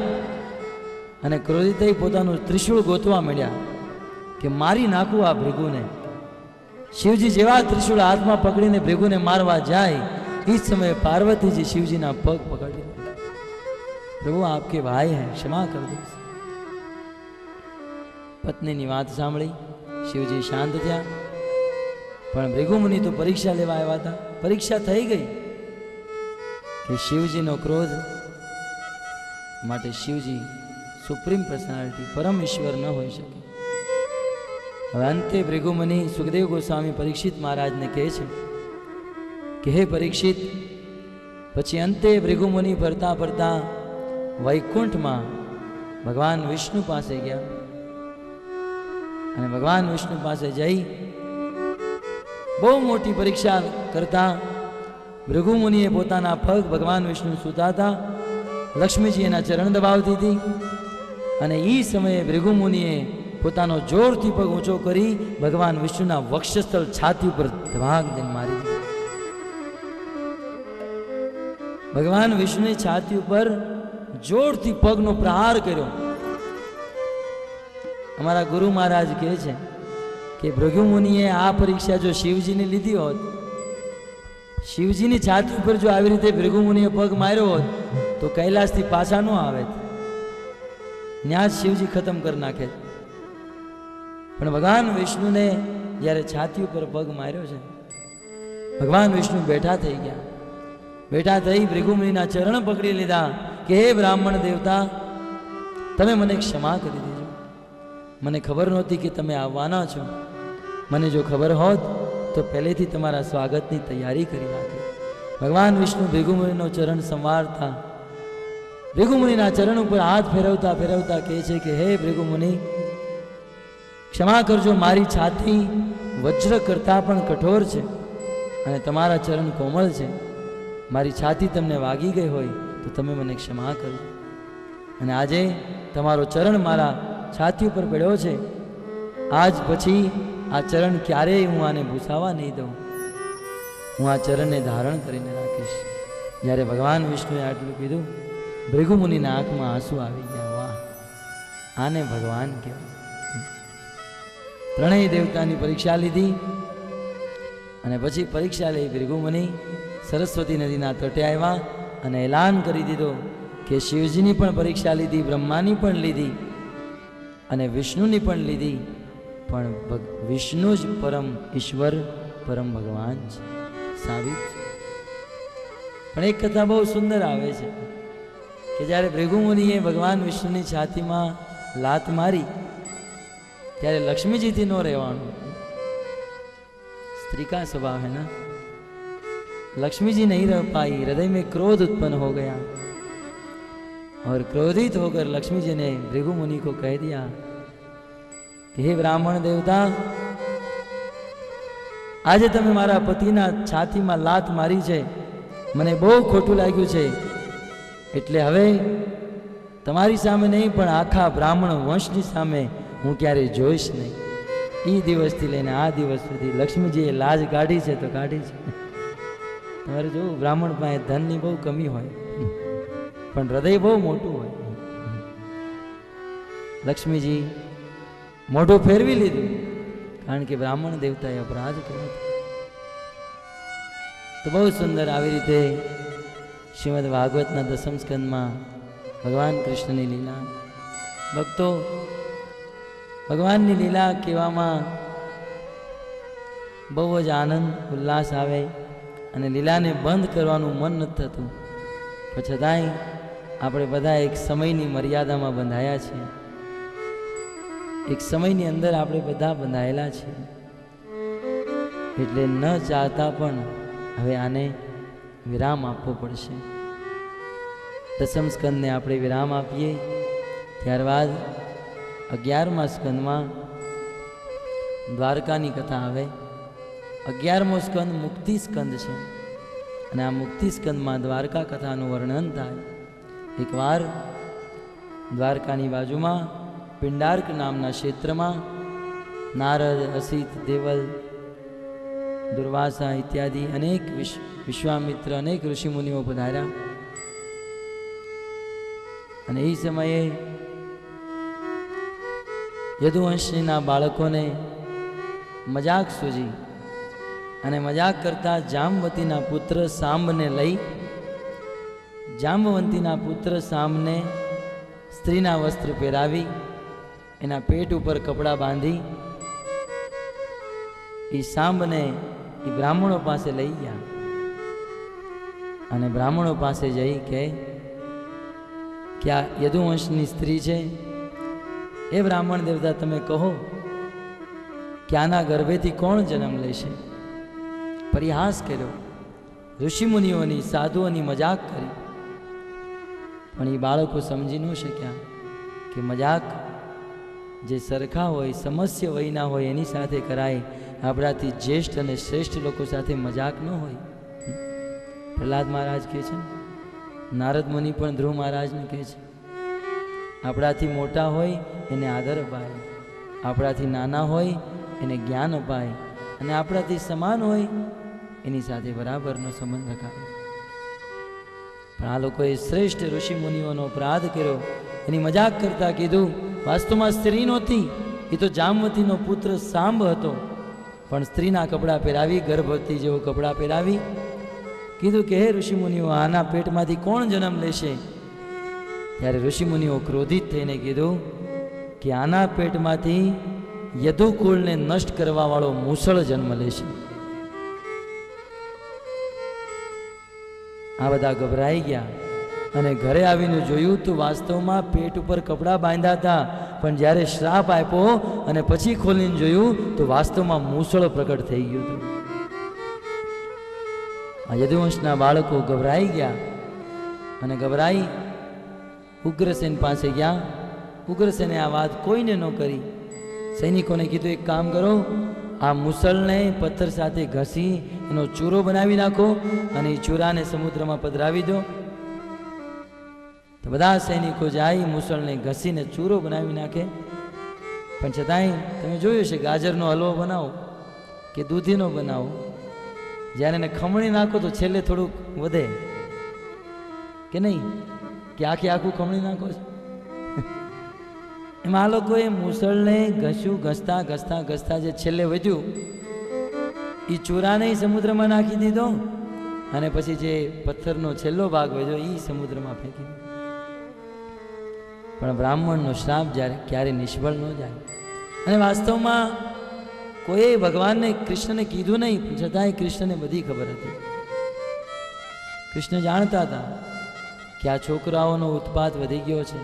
S2: અને ક્રોધિત થઈ પોતાનું ત્રિશૂળ ગોતવા માંડ્યા કે મારી નાખું આ ભૃગુને. શિવજી જેવા ત્રિશૂળ હાથમાં પકડીને ભૃગુને મારવા જાય, એ જ સમયે પાર્વતીજી શિવજીના પગ પકડી, પ્રભુ આપકે ભાઈ હૈ, ક્ષમા કર દો. પત્નીની વાત સાંભળી શિવજી શાંત થયા. પણ ભૃગુ મુનિ તો પરીક્ષા લેવા આવ્યા હતા. પરીક્ષા થઈ ગઈ કે શિવજીનો ક્રોધ, માટે શિવજી સુપ્રીમ પર્સનાલિટી, પરમ ઈશ્વર ન હોઈ શકે. હવે અંતે ભૃગુ મુનિ સુખદેવ ગોસ્વામી પરીક્ષિત મહારાજને કહે છે કે હે પરીક્ષિત, પછી અંતે ભૃગુ મુનિ ફરતા ફરતા વૈકુંઠમાં ભગવાન વિષ્ણુ પાસે ગયા. અને ભગવાન વિષ્ણુ પાસે જઈ બહુ મોટી પરીક્ષા કરતા ભૃગુ મુનિએ પોતાના પગ ભગવાન વિષ્ણુ સૂતા હતા, લક્ષ્મીજી એના ચરણ દબાવતી હતી, અને એ સમયે ભૃગુ મુનિએ પોતાનો જોરથી પગ ઊંચો કરી ભગવાન વિષ્ણુના વક્ષસ્થળ છાતી ઉપર ધમાક દઈને મારી દીધી. ભગવાન વિષ્ણુની છાતી ઉપર જોરથી પગનો પ્રહાર કર્યો. અમારા ગુરુ મહારાજ કહે છે કે ભૃગુ મુનિએ આ પરીક્ષા જો શિવજીની લીધી હોત, શિવજીની છાતી ઉપર જો આવી રીતે ભૃગુ મુનિએ પગ માર્યો હોત તો કૈલાસથી પાછા ન આવે, ત્યાં જ શિવજી ખતમ કરી નાખે. પણ ભગવાન વિષ્ણુને જ્યારે છાતી ઉપર પગ માર્યો છે, ભગવાન વિષ્ણુ બેઠા થઈ ગયા. બેઠા થઈ ભૃગુ મુનિના ચરણ પકડી લીધા કે હે બ્રાહ્મણ દેવતા, તમે મને ક્ષમા કરી દેજો. મને ખબર નહોતી કે તમે આવવાના છો. મને જો ખબર હોત તો પહેલેથી તમારા સ્વાગતની તૈયારી કરી રાખી. ભગવાન વિષ્ણુ ભૃગુ મુનિનો ચરણ સંવારતા, ભૃગુ મુનિના ચરણ ઉપર હાથ ફેરવતા ફેરવતા કહે છે કે હે ભૃગુ મુનિ, ક્ષમા કરજો, મારી છાતી વજ્ર કરતા પણ કઠોર છે અને તમારા ચરણ કોમળ છે. મારી છાતી તમને વાગી ગઈ હોય તો તમે મને ક્ષમા કરજો. અને આજે તમારો ચરણ મારા છાતી ઉપર પડ્યો છે, આજ પછી આ ચરણ ક્યારેય હું આને ભૂસાવા નહીં દઉં. હું આ ચરણને ધારણ કરીને રાખીશ. જ્યારે ભગવાન વિષ્ણુએ આટલું કીધું, ભૃગુ મુનિના આંખમાં આંસુ આવી ગયા. વાહ, આને ભગવાન કહેવાય. ત્રણેય દેવતાની પરીક્ષા લીધી અને પછી પરીક્ષા લઈ ભૃગુ મુનિ સરસ્વતી નદીના તટે આવ્યા અને એલાન કરી દીધો કે શિવજીની પણ પરીક્ષા લીધી, બ્રહ્માની પણ લીધી અને વિષ્ણુની પણ લીધી, પણ વિષ્ણુ જ પરમ ઈશ્વર, પરમ ભગવાન છે, સાબિત છે. પણ એક કથા બહુ સુંદર આવે છે કે જ્યારે ભૃગુ મુનિએ ભગવાન વિષ્ણુની છાતીમાં લાત મારી ત્યારે લક્ષ્મીજીથી ન રહેવાનું. स्त्री का स्वभाव है ना, लक्ष्मी जी नहीं रह पाई, हृदय में क्रोध उत्पन्न हो गया और क्रोधित होकर लक्ष्मी जी ने भृगु मुनि को कह दिया कि हे ब्राह्मण देवता, આજે તમે મારા પતિના છાતીમાં લાત મારી છે, મને બહુ ખોટું લાગ્યું છે, એટલે હવે તમારી સામે નહીં પણ આખા બ્રાહ્મણ વંશની સામે હું ક્યારેય જોઈશ નહીં. એ દિવસથી લઈને આ દિવસ સુધી લક્ષ્મીજીએ લાજ કાઢી છે તો કાઢી છે. તમારે જોવું, બ્રાહ્મણ પાસે ધનની બહુ કમી હોય પણ હૃદય બહુ મોટું હોય. લક્ષ્મીજી મોઢું ફેરવી લીધું કારણ કે બ્રાહ્મણ દેવતાએ અપરાધ કર્યો. તો બહુ સુંદર આવી રીતે શ્રીમદ ભાગવતના દસમ સ્કંદમાં ભગવાન કૃષ્ણની લીલા, ભક્તો ભગવાનની લીલા કહેવામાં બહુ જ આનંદ ઉલ્લાસ આવે અને લીલાને બંધ કરવાનું મન નથી થતું, પણ છતાંય આપણે બધા એક સમયની મર્યાદામાં બંધાયા છીએ, એક સમયની અંદર આપણે બધા બંધાયેલા છીએ, એટલે ન ચાહતા પણ હવે આને વિરામ આપવો પડશે. દસમ સ્કંદને આપણે વિરામ આપીએ, ત્યારબાદ 11મા સ્કંદમાં દ્વારકાની કથા આવે. 11મો સ્કંદ મુક્તિ સ્કંદ છે અને આ મુક્તિ સ્કંદમાં દ્વારકા કથાનું વર્ણન થાય. એકવાર દ્વારકાની બાજુમાં પિંડાર્ક નામના ક્ષેત્રમાં નારદ, અસિત, દેવલ, દુર્વાસા ઇત્યાદિ અનેક વિશ્વામિત્ર અનેક ઋષિમુનિઓ પધાર્યા અને એ સમયે યદુવંશીના બાળકોને મજાક સૂજી અને મજાક કરતા જામવતીના પુત્ર સાંબને લઈ જામવંતીના પુત્ર સાંબને સ્ત્રીના વસ્ત્ર પહેરાવી એના પેટ ઉપર કપડાં બાંધી એ સાંબને એ બ્રાહ્મણો પાસે લઈ ગયા અને બ્રાહ્મણો પાસે જઈ કે આ યદુવંશની સ્ત્રી છે, એ બ્રાહ્મણ દેવતા તમે કહો કે આના ગર્ભેથી કોણ જન્મ લેશે. પરિહાસ કર્યો, ઋષિમુનિઓની સાધુઓની મજાક કરી, પણ એ બાળકો સમજી ન શક્યા કે મજાક જે સરખા હોય, સમસ્ય વયના હોય એની સાથે કરાય, આપણાથી જ્યેષ્ઠ અને શ્રેષ્ઠ લોકો સાથે મજાક ન હોય. પ્રહલાદ મહારાજ કહે છે, નારદ મુનિ પણ ધ્રુવ મહારાજને કહે છે, આપણાથી મોટા હોય એને આદર અપાય, આપણાથી નાના હોય એને જ્ઞાન અપાય અને આપણાથી સમાન હોય એની સાથે બરાબરનો સંબંધ રખાય. પણ આ લોકોએ શ્રેષ્ઠ ઋષિ મુનિઓનો અપરાધ કર્યો, એની મજાક કરતા કીધું વાસ્તવમાં સ્ત્રી નહોતી, એ તો જામવતીનો પુત્ર સાંબ હતો, પણ સ્ત્રીના કપડાં પહેરાવી, ગર્ભવતી જેવો કપડાં પહેરાવી કીધું કે હે ઋષિમુનિઓ, આના પેટમાંથી કોણ જન્મ લેશે? ત્યારે ઋષિમુનિઓ ક્રોધિત થઈને કીધું કે આના પેટમાંથી યદુકુળને નષ્ટ કરવા વાળો મૂસળ જન્મ લેશે. આ બધા ગભરાઈ ગયા અને ઘરે આવીને જોયું તો વાસ્તવમાં પેટ ઉપર કપડાં બાંધ્યા હતા, પણ જ્યારે શ્રાપ આપ્યો અને પછી ખોલીને જોયું તો વાસ્તવમાં મૂસળ પ્રગટ થઈ ગયું હતું. આ યદુવંશના બાળકો ગભરાઈ ગયા અને ગભરાઈ ઉગ્રસેન પાસે ગયા. ઉગ્રસેને આ વાત કોઈને ન કરી. સૈનિકોને કીધું એક કામ કરો, આ મુસળને પથ્થર સાથે ઘસી એનો ચૂરો બનાવી નાખો અને એ ચૂરાને સમુદ્રમાં પધરાવી દો. તો બધા સૈનિકો જાય, મુસળને ઘસીને ચૂરો બનાવી નાખે. પણ છતાંય તમે જોયું છે, ગાજરનો હલવો બનાવો કે દૂધીનો બનાવો, જ્યારે એને ખમણી નાખો તો છેલ્લે થોડુંક વધે કે નહીં, કે આખું ખમણી નાખો. એમાં આ લોકોએ મુસળને ઘસ્યું, ઘસતા ઘસતા ઘસતા જે છેલ્લે વધ્યું એ ચૂરાને સમુદ્રમાં નાખી દીધો અને પછી જે પથ્થરનો છેલ્લો ભાગ વધ્યો એ સમુદ્રમાં ફેંકી દીધો. પણ બ્રાહ્મણનો શ્રાપ જ્યારે ક્યારે નિષ્ફળ ન જાય. અને વાસ્તવમાં કોઈ ભગવાનને કૃષ્ણને કીધું નહીં, પણ છતાંય કૃષ્ણને બધી ખબર હતી. કૃષ્ણ જાણતા હતા કે આ છોકરાઓનો ઉત્પાત વધી ગયો છે,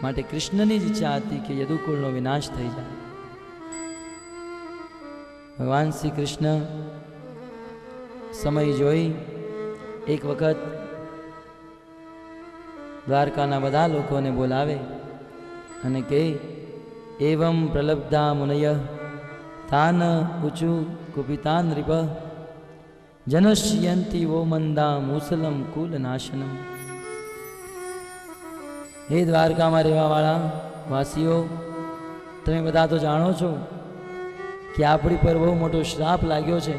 S2: માટે કૃષ્ણની જ ઈચ્છા હતી કે યદુકુળનો વિનાશ થઈ જાય. ભગવાન શ્રી કૃષ્ણ સમય જોઈ એક વખત દ્વારકાના બધા લોકોને બોલાવે અને કહે એવમ પ્રલબ્ધા મુનય તાન ઉચુ કુપિતાન નૃપ જનશ્યંતિ વો મંદા મુસલમ કુલ નાશનમ. હે દ્વારકામાં રહેવાવાળા વાસીઓ, તમે બધા તો જાણો છો કે આપણી પર બહુ મોટો શ્રાપ લાગ્યો છે.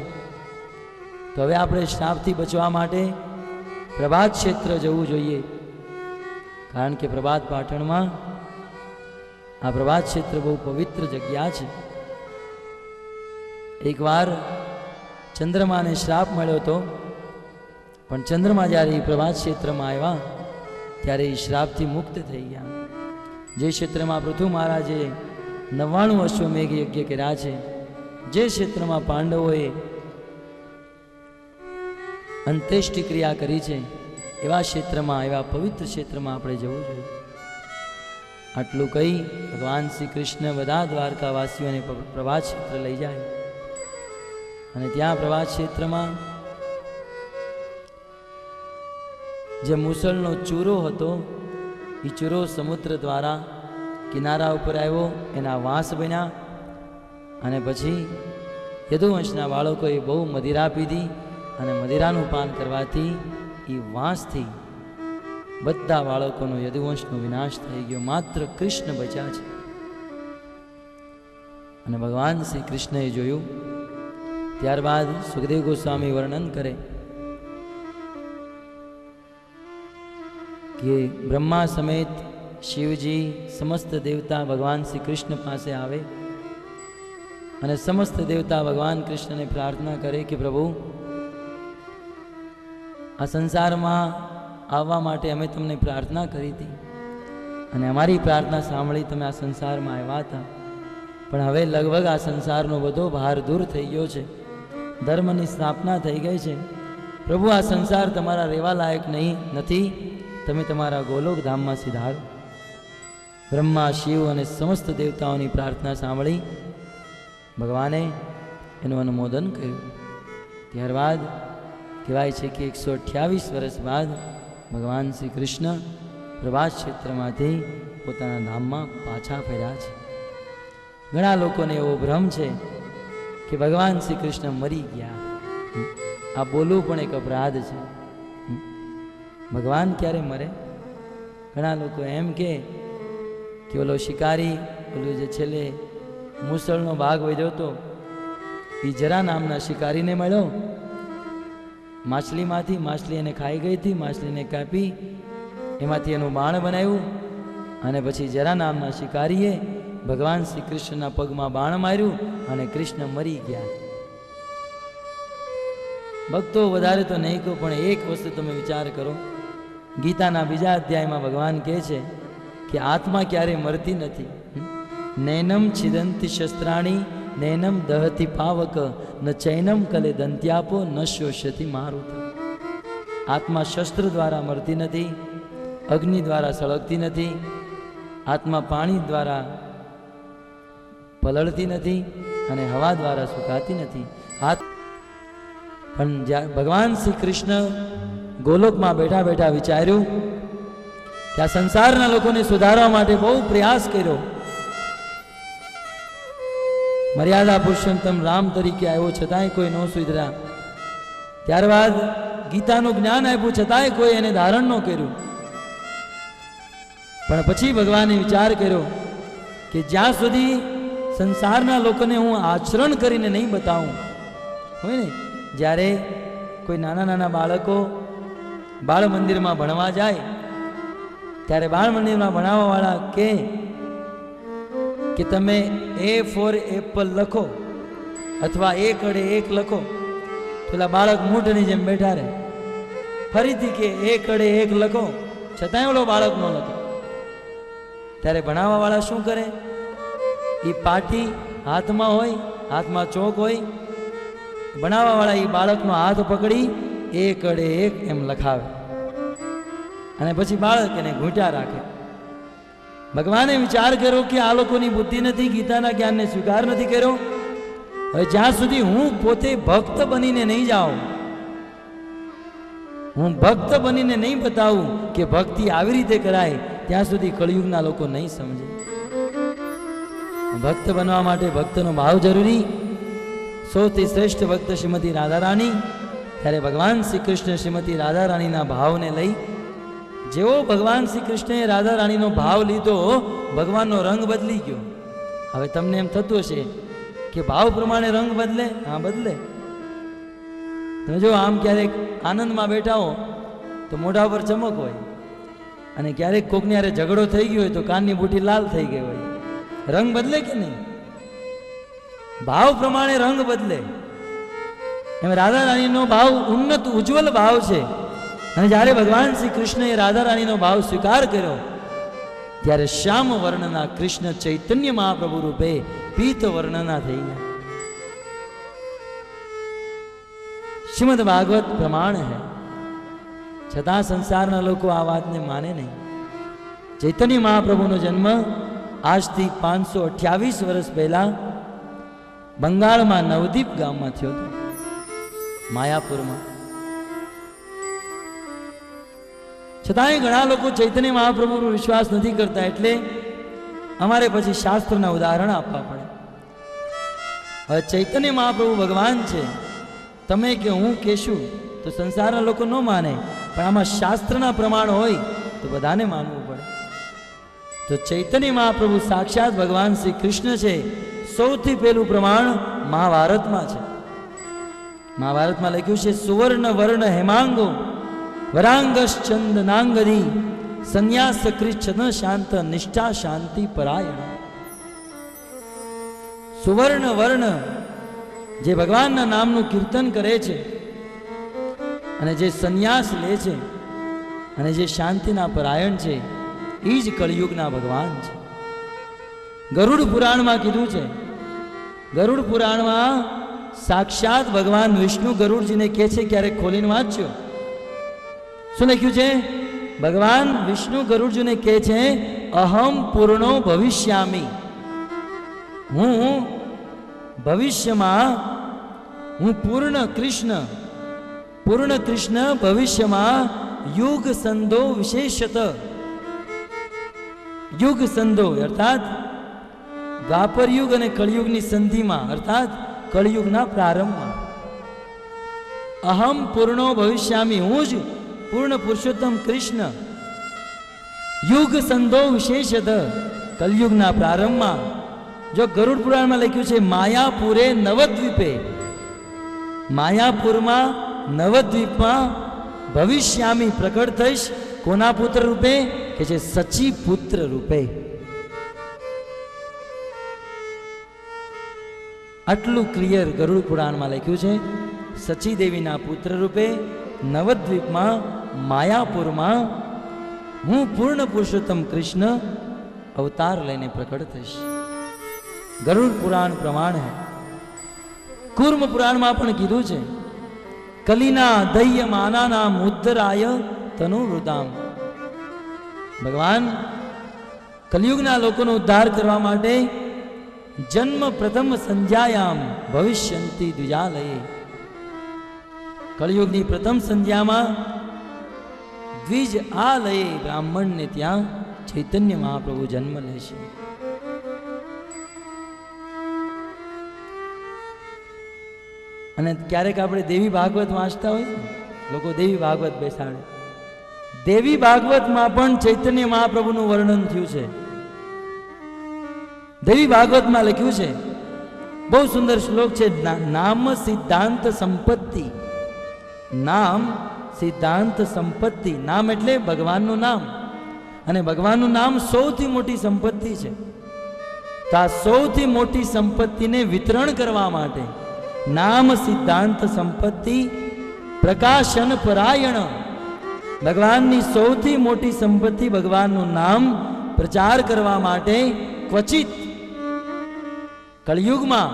S2: તો હવે આપણે શ્રાપથી બચવા માટે પ્રભાત ક્ષેત્ર જવું જોઈએ, કારણ કે પ્રભાત પાટણમાં આ પ્રભાત ક્ષેત્ર બહુ પવિત્ર જગ્યા છે. એકવાર ચંદ્રમાને શ્રાપ મળ્યો હતો, પણ ચંદ્રમા જ્યારે એ પ્રભાત ક્ષેત્રમાં આવ્યા ત્યારે એ શ્રાપથી મુક્ત થઈ ગયા. જે ક્ષેત્રમાં પૃથુ મહારાજે 99 અશ્વમેઘ યજ્ઞ કર્યા છે, જે ક્ષેત્રમાં પાંડવોએ અંત્યેષ્ટિ ક્રિયા કરી છે, એવા ક્ષેત્રમાં, એવા પવિત્ર ક્ષેત્રમાં આપણે જવું જોઈએ. આટલું કહી ભગવાન શ્રી કૃષ્ણ બધા દ્વારકાવાસીઓને પ્રભાત ક્ષેત્ર લઈ જાય અને ત્યાં પ્રભાત ક્ષેત્રમાં જે મુસળનો ચૂરો હતો એ ચૂરો સમુદ્ર દ્વારા કિનારા ઉપર આવ્યો, એના વાંસ બન્યા અને પછી યદુવંશના બાળકોએ બહુ મદિરા પીધી અને મદિરાનું પાન કરવાથી એ વાંસથી બધા બાળકોનો યદુવંશનો વિનાશ થઈ ગયો. માત્ર કૃષ્ણ બચ્યા છે. અને ભગવાન શ્રી કૃષ્ણએ જોયું. ત્યારબાદ સુખદેવ ગોસ્વામી વર્ણન કરે કે બ્રહ્મા સમેત શિવજી સમસ્ત દેવતા ભગવાન શ્રી કૃષ્ણ પાસે આવે અને સમસ્ત દેવતા ભગવાન કૃષ્ણને પ્રાર્થના કરે કે પ્રભુ, આ સંસારમાં આવવા માટે અમે તમને પ્રાર્થના કરી હતી અને અમારી પ્રાર્થના સાંભળી તમે આ સંસારમાં આવ્યા હતા, પણ હવે લગભગ આ સંસારનો બધો ભાર દૂર થઈ ગયો છે, ધર્મની સ્થાપના થઈ ગઈ છે. પ્રભુ, આ સંસાર તમારા રહેવા લાયક નથી, તમે તમારા ગોલોક ધામમાં સિધારો. બ્રહ્મા, શિવ અને સમસ્ત દેવતાઓની પ્રાર્થના સાંભળી ભગવાને એનું અનુમોદન કર્યું. ત્યારબાદ કહેવાય છે કે 128 વર્ષ બાદ ભગવાન શ્રી કૃષ્ણ પ્રભાત ક્ષેત્રમાંથી પોતાના ધામમાં પાછા ફર્યા છે. ઘણા લોકોને એવો ભ્રમ છે કે ભગવાન શ્રી કૃષ્ણ મરી ગયા. આ બોલવું પણ એક અપરાધ છે. ભગવાન ક્યારે મરે? ઘણા લોકો એમ કે ઓલો શિકારી, ઓલો જે છેલ્લે મુસળનો ભાગ વધ્યો હતો એ જરા નામના શિકારીને મળ્યો માછલી એને ખાઈ ગઈ હતી. માછલીને કાપી એમાંથી એનું બાણ બનાવ્યું અને પછી જરા નામના શિકારીએ ભગવાન શ્રી કૃષ્ણના પગમાં બાણ માર્યું અને કૃષ્ણ મરી ગયા. ભક્તો વધારે તો નહીં કહો, પણ એક વસ્તુ તમે વિચાર કરો. ગીતાના બીજા અધ્યાયમાં ભગવાન કહે છે કે આત્મા ક્યારે મરતી નથી. નૈનમ છિદંતી શસ્ત્રાણી નૈનમ દહતી પાવક ન ચૈનમ કલે દંત્યાપો ન શોષતી મારુત. આત્મા શસ્ત્ર દ્વારા મરતી નથી, અગ્નિ દ્વારા સળગતી નથી, આત્મા પાણી દ્વારા પલળતી નથી અને હવા દ્વારા સુકાતી નથી. પણ ભગવાન શ્રી કૃષ્ણ ગોલોકમાં બેઠા બેઠા વિચાર્યું કે આ સંસારના લોકોને સુધારવા માટે બહુ પ્રયાસ કર્યો. મર્યાદા પુરુષોત્તમ રામ તરીકે આવ્યો છતાંય કોઈ ન સુધર્યા. ત્યારબાદ ગીતાનું જ્ઞાન આપ્યું છતાંય કોઈ એને ધારણ ન કર્યું. પણ પછી ભગવાને વિચાર કર્યો કે જ્યાં સુધી સંસારના લોકોને હું આચરણ કરીને નહીં બતાવું. હોય ને, જ્યારે કોઈ નાના નાના બાળકો બાળ મંદિરમાં ભણવા જાય ત્યારે બાળ મંદિરમાં ભણાવવાવાળા કે તમે એ ફોર એપલ લખો અથવા એક અડે એક લખો. પેલા બાળક મૂઢની જેમ બેઠા રહે. ફરીથી કે એક અડે એક લખો, છતાંય ઓલો બાળક ન લખે. ત્યારે ભણાવવાવાળા શું કરે? એ પાટી હાથમાં હોય, હાથમાં ચોક હોય, ભણાવવાવાળા એ બાળકનો હાથ પકડી એક અડે એક એમ લખાવે અને પછી બાળક એને ઘૂંટ્યા રાખે. ભગવાને વિચાર કર્યો કે આ લોકોની બુદ્ધિ નથી, ગીતાના જ્ઞાનને સ્વીકાર નથી કર્યો. હવે જ્યાં સુધી હું પોતે ભક્ત બનીને નહીં જાઉં, હું ભક્ત બનીને નહીં બતાવું કે ભક્તિ આવી રીતે કરાય, ત્યાં સુધી કળિયુગના લોકો નહીં સમજે. ભક્ત બનવા માટે ભક્તનો ભાવ જરૂરી. સૌથી શ્રેષ્ઠ ભક્ત શ્રીમતી રાધારાણી. ત્યારે ભગવાન શ્રી કૃષ્ણ શ્રીમતી રાધારાણીના ભાવને લઈ, જેવો ભગવાન શ્રી કૃષ્ણએ રાધા રાણીનો ભાવ લીધો, ભગવાનનો રંગ બદલી ગયો. હવે તમને એમ થતું હશે કે ભાવ પ્રમાણે રંગ બદલે. હા, બદલે. તમે જો આમ ક્યારેક આનંદમાં બેઠા હો તો મોઢા પર ચમક હોય, અને ક્યારેક કોકની હારે ઝઘડો થઈ ગયો હોય તો કાનની બુટી લાલ થઈ ગઈ હોય. રંગ બદલે કે નહીં? ભાવ પ્રમાણે રંગ બદલે. એમ રાધા રાણીનો ભાવ ઉન્નત ઉજ્જવલ ભાવ છે. અને જ્યારે ભગવાન શ્રી કૃષ્ણએ રાધા રાણીનો ભાવ સ્વીકાર કર્યો ત્યારે શ્યામ વર્ણના કૃષ્ણ ચૈતન્ય મહાપ્રભુ રૂપે પીત વર્ણના થઈ ગયા. શ્રીમદ ભાગવત પ્રમાણ હૈ, છતાં સંસારના લોકો આ વાતને માને નહીં. ચૈતન્ય મહાપ્રભુનો જન્મ આજથી 528 વર્ષ પહેલા બંગાળમાં નવદીપ ગામમાં થયો હતો, માયાપુરમાં. છતાંય ઘણા લોકો ચૈતન્ય મહાપ્રભુનો વિશ્વાસ નથી કરતા, એટલે અમારે પછી શાસ્ત્રના ઉદાહરણ આપવા પડે. હવે ચૈતન્ય મહાપ્રભુ ભગવાન છે, તમે કે હું કહેશું તો સંસારના લોકો ન માને, પણ આમાં શાસ્ત્રના પ્રમાણ હોય તો બધાને માનવું પડે. તો ચૈતન્ય મહાપ્રભુ સાક્ષાત ભગવાન શ્રી કૃષ્ણ છે. સૌથી પહેલું પ્રમાણ મહાભારતમાં છે. મહાભારતમાં લખ્યું છે, સુવર્ણ વર્ણ હેમાંગો વરાંગશ્ચંદનાંગદી સંન્યાસ કૃચ્છન શાંત નિષ્ઠા શાંતિ પરાયણ. સુવર્ણ વર્ણ જે ભગવાનના નામનું કીર્તન કરે છે અને જે સંન્યાસ લે છે અને જે શાંતિના પરાયણ છે, એ જ કળિયુગના ભગવાન છે. ગરુડ પુરાણમાં કીધું છે, ગરુડ પુરાણમાં સાક્ષાત ભગવાન વિષ્ણુ ગરુડજીને કહે છે, ક્યારેક ખોલીને વાંચ્યો. શું લખ્યું છે? ભગવાન વિષ્ણુ ગરુડજીને કહે છે, અહમ પૂર્ણો ભવિષ્યામી. હું ભવિષ્યમાં, હું પૂર્ણ કૃષ્ણ ભવિષ્યમાં યુગ સંધો વિશેષત. યુગ સંધો અર્થાત દ્વાપર યુગ અને કળિયુગની સંધિમાં, અર્થાત કળિયુગના પ્રારંભમાં. અહમ પૂર્ણો ભવિષ્યામી, હું જ પૂર્ણ પુરુષોત્તમ કૃષ્ણ યુગ સંધો વિશેષત, કલયુગના પ્રારંભમાં. જો ગરુડ પુરાણમાં લખ્યું છે, માયાપુરે નવદ્વીપે, માયાપુરમાં નવદ્વીપમાં ભવિષ્યામી પ્રકટ થઈશ. કોના પુત્ર રૂપે? કે છે સચી પુત્ર રૂપે. આટલું ક્લિયર ગરુડ પુરાણમાં લખ્યું છે. સચી દેવીના પુત્ર રૂપે નવદ્વીપમાં માયાપુરમાં હું પૂર્ણ પુરુષોત્તમ કૃષ્ણ અવતાર લઈને પ્રકટ થઈશ. ગરુડ પુરાણ પ્રમાણ હૈ. કુર્મ પુરાણમાં પણ કીધું છે કલિના દહ્ય માનાનામ ઉદ્ધરાય તનુવૃતામ. ભગવાન કલિયુગના લોકોનો ઉદ્ધાર કરવા માટે જન્મ પ્રથમ સંધ્યાયામ ભવિષ્યંતી દ્વિજાલયે. કળિયુગની પ્રથમ સંધ્યામાં દ્વિજ આલયે બ્રાહ્મણને ત્યાં ચૈતન્ય મહાપ્રભુ જન્મ લેશે. અને ક્યારેક આપણે દેવી ભાગવત વાંચતા હોય, લોકો દેવી ભાગવત બેસાડે. દેવી ભાગવતમાં પણ ચૈતન્ય મહાપ્રભુનું વર્ણન થયું છે. દેવી ભાગવતમાં લખ્યું છે, બહુ સુંદર શ્લોક છે. નામ સિદ્ધાંત સંપત્તિ. નામ સિદ્ધાંત સંપત્તિ. નામ એટલે ભગવાનનું નામ, અને ભગવાનનું નામ સૌથી મોટી સંપત્તિ છે. તો આ સૌથી મોટી સંપત્તિને વિતરણ કરવા માટે નામ સિદ્ધાંત સંપત્તિ પ્રકાશન પરાયણ. ભગવાનની સૌથી મોટી સંપત્તિ ભગવાનનું નામ પ્રચાર કરવા માટે ક્વચિત કળિયુગમાં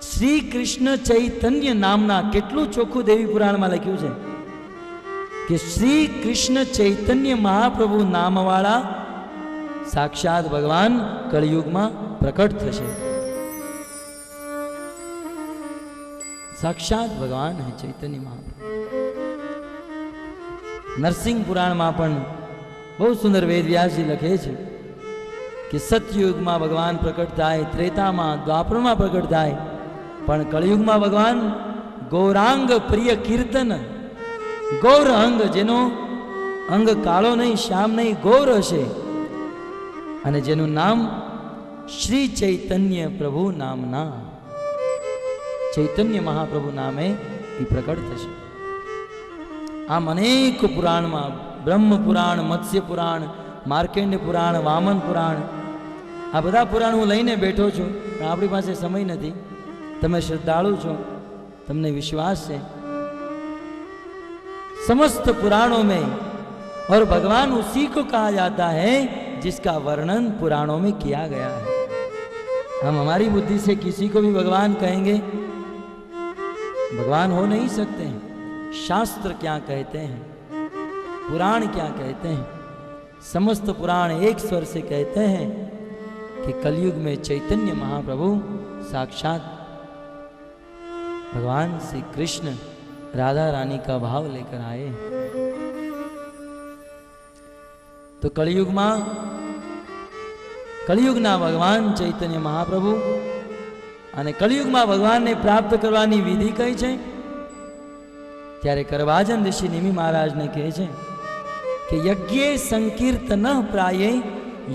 S2: શ્રી કૃષ્ણ ચૈતન્ય નામના, કેટલું ચોખ્ખું દેવી પુરાણમાં લખ્યું છે કે શ્રી કૃષ્ણ ચૈતન્ય મહાપ્રભુ નામવાળા સાક્ષાત ભગવાન કળિયુગમાં પ્રકટ થશે. સાક્ષાત ભગવાન હે ચૈતન્ય મહાપ્રભુ. નરસિંહ પુરાણમાં પણ બહુ સુંદર વેદવ્યાસજી લખે છે કે સતયુગમાં ભગવાન પ્રકટ થાય, ત્રેતામાં દ્વાપરમાં પ્રકટ થાય, પણ કળિયુગમાં ભગવાન ગૌરાંગ પ્રિય કીર્તન, ગૌર અંગ, જેનો અંગ કાળો નહીં, શ્યામ નહીં, ગૌર હશે, અને જેનું નામ શ્રી ચૈતન્ય પ્રભુ નામના, ચૈતન્ય મહાપ્રભુ નામે એ પ્રકટ થશે. આમ અનેક પુરાણમાં, બ્રહ્મ પુરાણ, મત્સ્ય પુરાણ, માર્કેન્ડ પુરાણ, વામન પુરાણ, આ બધા પુરાણ હું લઈને બેઠો છું, પણ આપણી પાસે સમય નથી. તમે શ્રદ્ધાળુ છો, તમને વિશ્વાસ છે. समस्त पुराणों में और भगवान उसी को कहा जाता है जिसका वर्णन पुराणों में किया गया है. हम हमारी बुद्धि से किसी को भी भगवान कहेंगे, भगवान हो नहीं सकते हैं. शास्त्र क्या कहते हैं, पुराण क्या कहते हैं, समस्त पुराण एक स्वर से कहते हैं कि कलयुग में चैतन्य महाप्रभु साक्षात भगवान श्री कृष्ण राधा रानी का भाव लेकर आए. तो कलियुगना भगवान चैतन्य महाप्रभु અને કલિયુગમાં ભગવાનને પ્રાપ્ત કરવાની વિધિ કઈ છે? ત્યારે કરવાજન ઋષિ નિમિ મહારાજને કહે છે કે યજ્ઞે સંકીર્તન પ્રાયે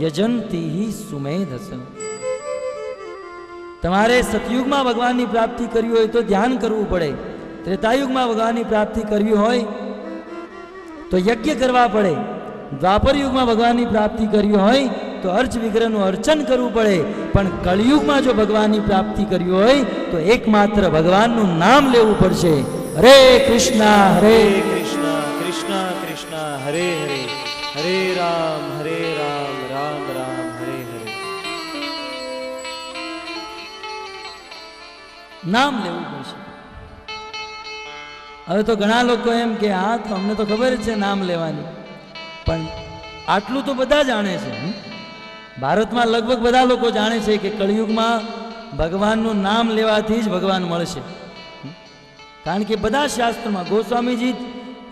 S2: યજંતી સુમેધસ. તમારે સતયુગમાં ભગવાનની પ્રાપ્તિ કરવી હોય તો ધ્યાન કરવું પડે. ત્રેતાયુગમાં ભગવાનની પ્રાપ્તિ કરવી હોય તો યજ્ઞ કરવા પડે. દ્વાપર યુગમાં ભગવાનની પ્રાપ્તિ કરવી હોય તો અર્ચ વિગ્રહનું અર્ચન કરવું પડે. પણ કળિયુગમાં જો ભગવાનની પ્રાપ્તિ કરવી હોય તો એકમાત્ર ભગવાનનું નામ લેવું પડશે. હરે કૃષ્ણ
S1: કૃષ્ણ કૃષ્ણ કૃષ્ણ હરે હરે, હરે રામ રામ રામ હરે હરે.
S2: નામ લેવું પડશે. હવે તો ઘણા લોકો એમ કે હા તો અમને તો ખબર જ છે નામ લેવાની, પણ આટલું તો બધા જાણે છે. ભારતમાં લગભગ બધા લોકો જાણે છે કે કળિયુગમાં ભગવાનનું નામ લેવાથી જ ભગવાન મળશે. કારણ કે બધા શાસ્ત્રોમાં ગોસ્વામીજી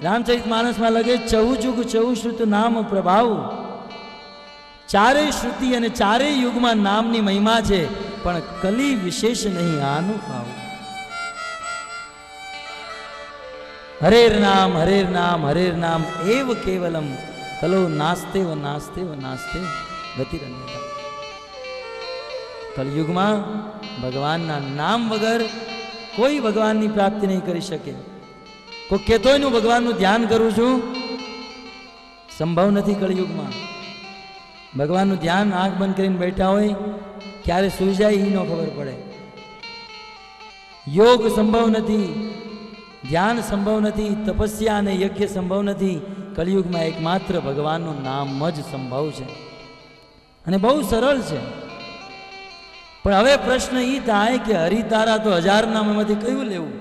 S2: રામચરિત માનસમાં લગે ચહુજુગ ચહુશ્રુત નામ પ્રભાવ. ચારેય શ્રુતિ અને ચારેય યુગમાં નામની મહિમા છે, પણ કલી વિશેષ નહીં આનું ભાવ. હરેર નામ હરેર નામ એવ કેવલમ કલો નાસ્તે વ નાસ્તે વ નાસ્તે ગતિરન્યતા. કલયુગમાં ભગવાનના નામ વગર કોઈ ભગવાનની પ્રાપ્તિ નહીં કરી શકે. કોઈ કહેતો હોય ને હું ભગવાનનું ધ્યાન કરું છું, સંભવ નથી કળિયુગમાં. ભગવાનનું ધ્યાન આંખ બંધ કરીને બેઠા હોય, ક્યારે સૂઈ જાય એ ન ખબર પડે. યોગ સંભવ નથી, ધ્યાન સંભવ નથી, તપસ્યા અને યજ્ઞ સંભવ નથી. કળિયુગમાં એકમાત્ર ભગવાનનું નામ જ સંભવ છે અને બહુ સરળ છે. પણ હવે પ્રશ્ન એ થાય કે હરિતારા તો 1000 નામમાંથી કયું લેવું?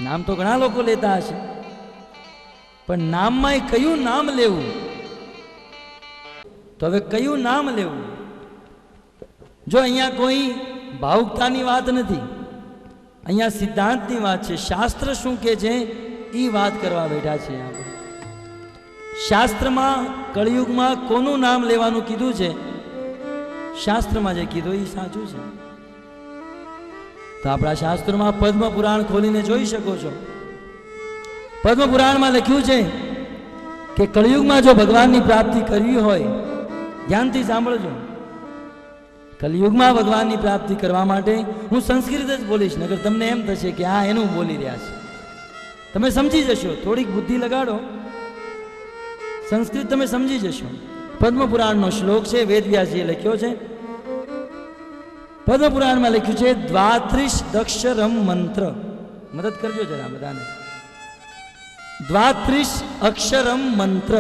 S2: નામ તો ઘણા લોકો લેતા હશે, પણ નામમાં કયું નામ લેવું? તો હવે કયું નામ લેવું? જો અહીંયા કોઈ ભાવુકતાની વાત નથી, અહીંયા સિદ્ધાંતની વાત છે. શાસ્ત્ર શું કહે છે એ વાત કરવા બેઠા છે આપણે. શાસ્ત્રમાં કળિયુગમાં કોનું નામ લેવાનું કીધું છે, શાસ્ત્રમાં જે કીધું એ સાચું છે. તો આપણા શાસ્ત્રોમાં પદ્મ પુરાણ ખોલીને જોઈ શકો છો. પદ્મ પુરાણમાં લખ્યું છે કે કળિયુગમાં જો ભગવાનની પ્રાપ્તિ કરવી હોય, ધ્યાનથી સાંભળજો, કલિયુગમાં ભગવાનની પ્રાપ્તિ કરવા માટે હું સંસ્કૃત જ બોલીશ, નગર તમને એમ થશે કે આ એનું બોલી રહ્યા છે. તમે સમજી જશો, થોડીક બુદ્ધિ લગાડો, સંસ્કૃત તમે સમજી જશો. પદ્મ પુરાણનો શ્લોક છે, વેદવ્યાસજીએ લખ્યો છે. પદ્મ પુરાણમાં લખ્યું છે 32 અક્ષરમ મંત્ર. મદદ કરજો જરા બધાને. 32 અક્ષરમ મંત્ર.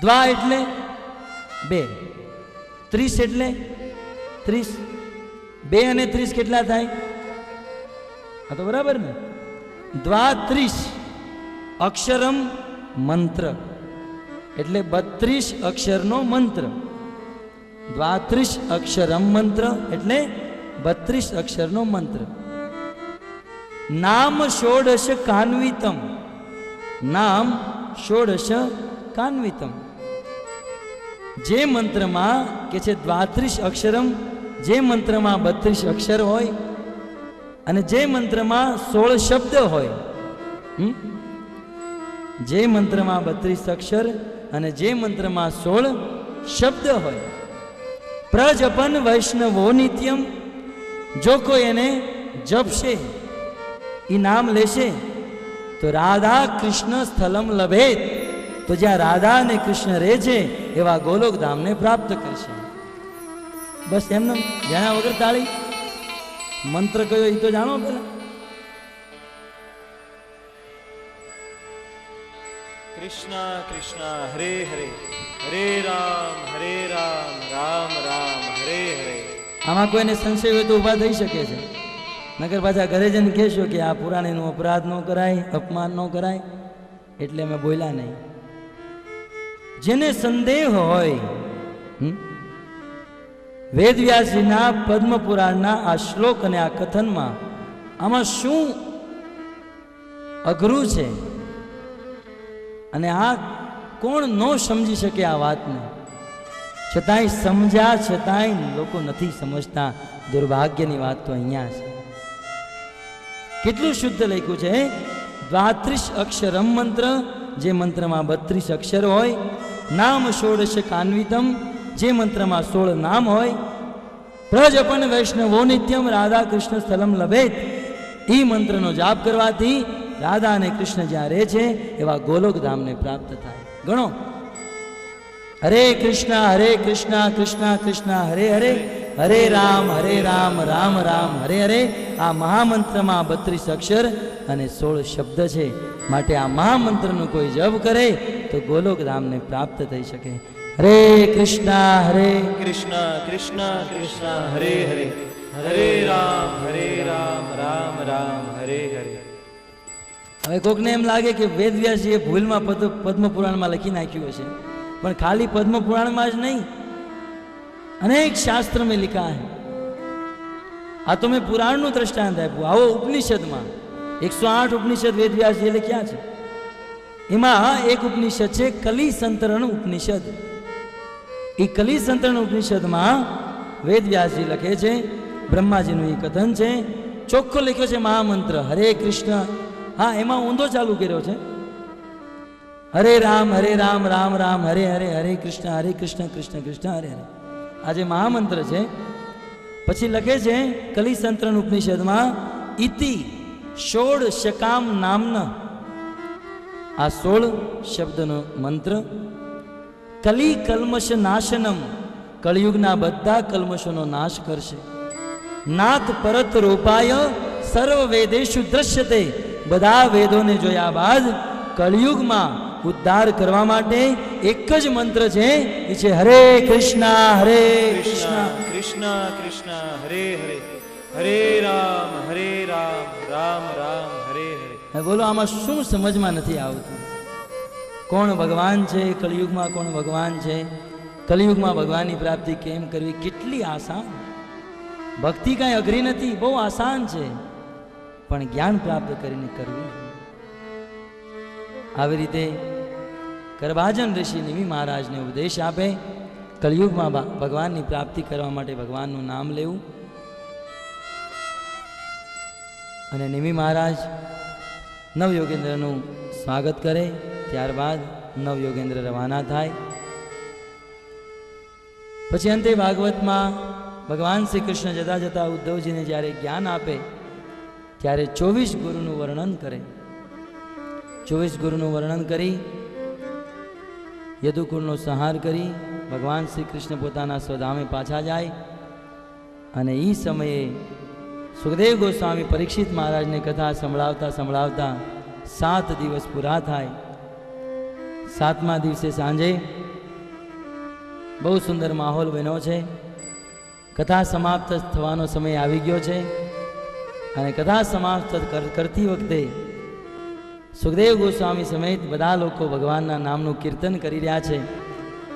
S2: દ્વા એટલે 2, 30 એટલે 30. 2 અને 30 કેટલા થાય? હા તો બરાબર ને. 32 અક્ષરમ મંત્ર એટલે 32 અક્ષરનો મંત્ર. 32 અક્ષરમ મંત્ર એટલે 32 અક્ષરનો મંત્ર. નામ ષોડશ કાન્વિતમ. નામ ષોડશ કાન્વિતમ. જે મંત્રમાં કે છે 32 અક્ષરમ, જે મંત્રમાં 32 અક્ષર હોય અને જે મંત્રમાં 16 શબ્દ હોય, જે મંત્રમાં 32 અક્ષર અને જે મંત્રમાં 16 શબ્દ હોય, પ્રજપન વૈષ્ણવો નિત્યમ. જો કોઈ એને જપશે, એ નામ લેશે, તો રાધા કૃષ્ણ સ્થલમ લભેત. તો જ્યાં રાધા અને કૃષ્ણ રહે છે એવા ગોલોક ધામને પ્રાપ્ત કરશે. બસ એમને જાણ્યા વગર તાળી. મંત્ર કયો એ તો જાણો પેલા.
S1: કૃષ્ણ કૃષ્ણ હરે હરે, હરે રામ રામ રામ હરે હરે.
S2: આમાં કોઈને સંશય હોય તો ઊભા થઈ શકે છે, નગર પાછા ઘરે જઈને કહેશો કે આ પુરાણીનું અપરાધ ન કરાય, અપમાન ન કરાય, એટલે અમે બોલ્યા નહીં. જેને સંદેહ હોય, વેદવ્યાસજીના પદ્મ પુરાણના આ શ્લોક અને આ કથનમાં આમાં શું અઘરું છે અને આ કોણ ન સમજી શકે આ વાતને? છતાંય સમજ્યા છતાંય લોકો નથી સમજતા. દુર્ભાગ્યની વાત તો અહીંયા છે. કેટલું શુદ્ધ લખ્યું છે, 32 અક્ષરમ મંત્ર, જે મંત્રમાં 32 અક્ષર હોય. નામ ષોડશ કાન્વિતમ, જે મંત્રમાં 16 નામ હોય. પ્રજપન વૈષ્ણવો નિત્યમ, રાધા કૃષ્ણ સ્થલમ લભેત. એ મંત્રનો જાપ કરવાથી રાધા અને કૃષ્ણ જ્યાં રહે છે એવા ગોલોક ધામને પ્રાપ્ત થાય. ગણો, હરે કૃષ્ણ કૃષ્ણ કૃષ્ણ હરે હરે, હરે રામ રામ રામ હરે હરે. આ મહામંત્રમાં 32 અક્ષર અને 16 શબ્દ છે. માટે આ મહામંત્રનું કોઈ જપ કરે તો ગોલોક ધામને પ્રાપ્ત થઈ શકે. હરે કૃષ્ણ
S1: કૃષ્ણ કૃષ્ણ કૃષ્ણ હરે હરે, હરે રામ રામ રામ હરે હરે.
S2: હવે કોકને એમ લાગે કે વેદવ્યાસજીએ ભૂલમાં પદ્મ પુરાણમાં લખી નાખ્યું હશે, પણ ખાલી પદ્મ પુરાણમાં જ નહીં, અનેક શાસ્ત્ર में लिखा है. આ તો મેં પુરાણનું દ્રષ્ટાંત આપ્યું. આવો ઉપનિષદમાં 108 ઉપનિષદ વેદવ્યાસજીએ લખ્યા છે. એમાં એક ઉપનિષદ છે કલિસંતરણ ઉપનિષદ. એ કલિસંતરણ ઉપનિષદમાં વેદવ્યાસજી લખે છે, બ્રહ્માજીનું એ કથન છે. ચોખ્ખો લખ્યો છે મહામંત્ર હરે કૃષ્ણ. હા, એમાં ઊંધો ચાલુ કર્યો છે, હરે રામ રામ રામ હરે હરે, હરે કૃષ્ણ કૃષ્ણ કૃષ્ણ હરે હરે. આ જે મહામંત્ર છે. પછી લખે છે કલિસંતરણ ઉપનિષદમાં ઇતિ ષોડ શકામ નામના આ 16 શબ્દનો મંત્ર કલી કલ્મશ નાશનમ કળિયુગના બધા કલ્મશોનો નાશ કરશે. નાથ પરત રૂપાય સર્વ વેદેશુ દ્રશ્યતે બધા વેદોને જોયા બાદ કળિયુગમાં ઉદ્ધાર કરવા માટે એક જ મંત્ર છે, એ છે હરે કૃષ્ણ
S1: કૃષ્ણ કૃષ્ણ હરે હરે હરે રામ રામ રામ હરે હરે.
S2: બોલો આમાં શું સમજમાં નથી આવતું? કોણ ભગવાન છે કળિયુગમાં? કોણ ભગવાન છે કળિયુગમાં? ભગવાનની પ્રાપ્તિ કેમ કરવી? કેટલી આસાન! ભક્તિ કાંઈ અઘરી નથી, બહુ આસાન છે, પણ જ્ઞાન પ્રાપ્ત કરીને કરવી. આવી રીતે કરભાજન ઋષિ નિમિ મહારાજને ઉપદેશ આપે કળિયુગમાં ભગવાનની પ્રાપ્તિ કરવા માટે ભગવાનનું નામ લેવું. અને નિમિ મહારાજ નવયોગેન્દ્રનું સ્વાગત કરે, ત્યારબાદ નવયોગેન્દ્ર રવાના થાય. પછી અંતે ભાગવતમાં ભગવાન શ્રી કૃષ્ણ જતા જતા ઉદ્ધવજીને જ્યારે જ્ઞાન આપે ત્યારે 24 ગુરુનું વર્ણન કરે. 24 ગુરુનું વર્ણન કરી યદુકુળનો સંહાર કરી ભગવાન શ્રી કૃષ્ણ પોતાના સ્વધામે પાછા જાય. અને એ સમયે સુખદેવ ગોસ્વામી પરીક્ષિત મહારાજને કથા સંભળાવતા સંભળાવતા 7 દિવસ પૂરા થાય. 7મા દિવસે સાંજે બહુ સુંદર માહોલ બન્યો છે. કથા સમાપ્ત થવાનો સમય આવી ગયો છે અને કથા સમાપ્ત કરતી વખતે સુખદેવ ગોસ્વામી સમેત બધા લોકો ભગવાનના નામનું કીર્તન કરી રહ્યા છે.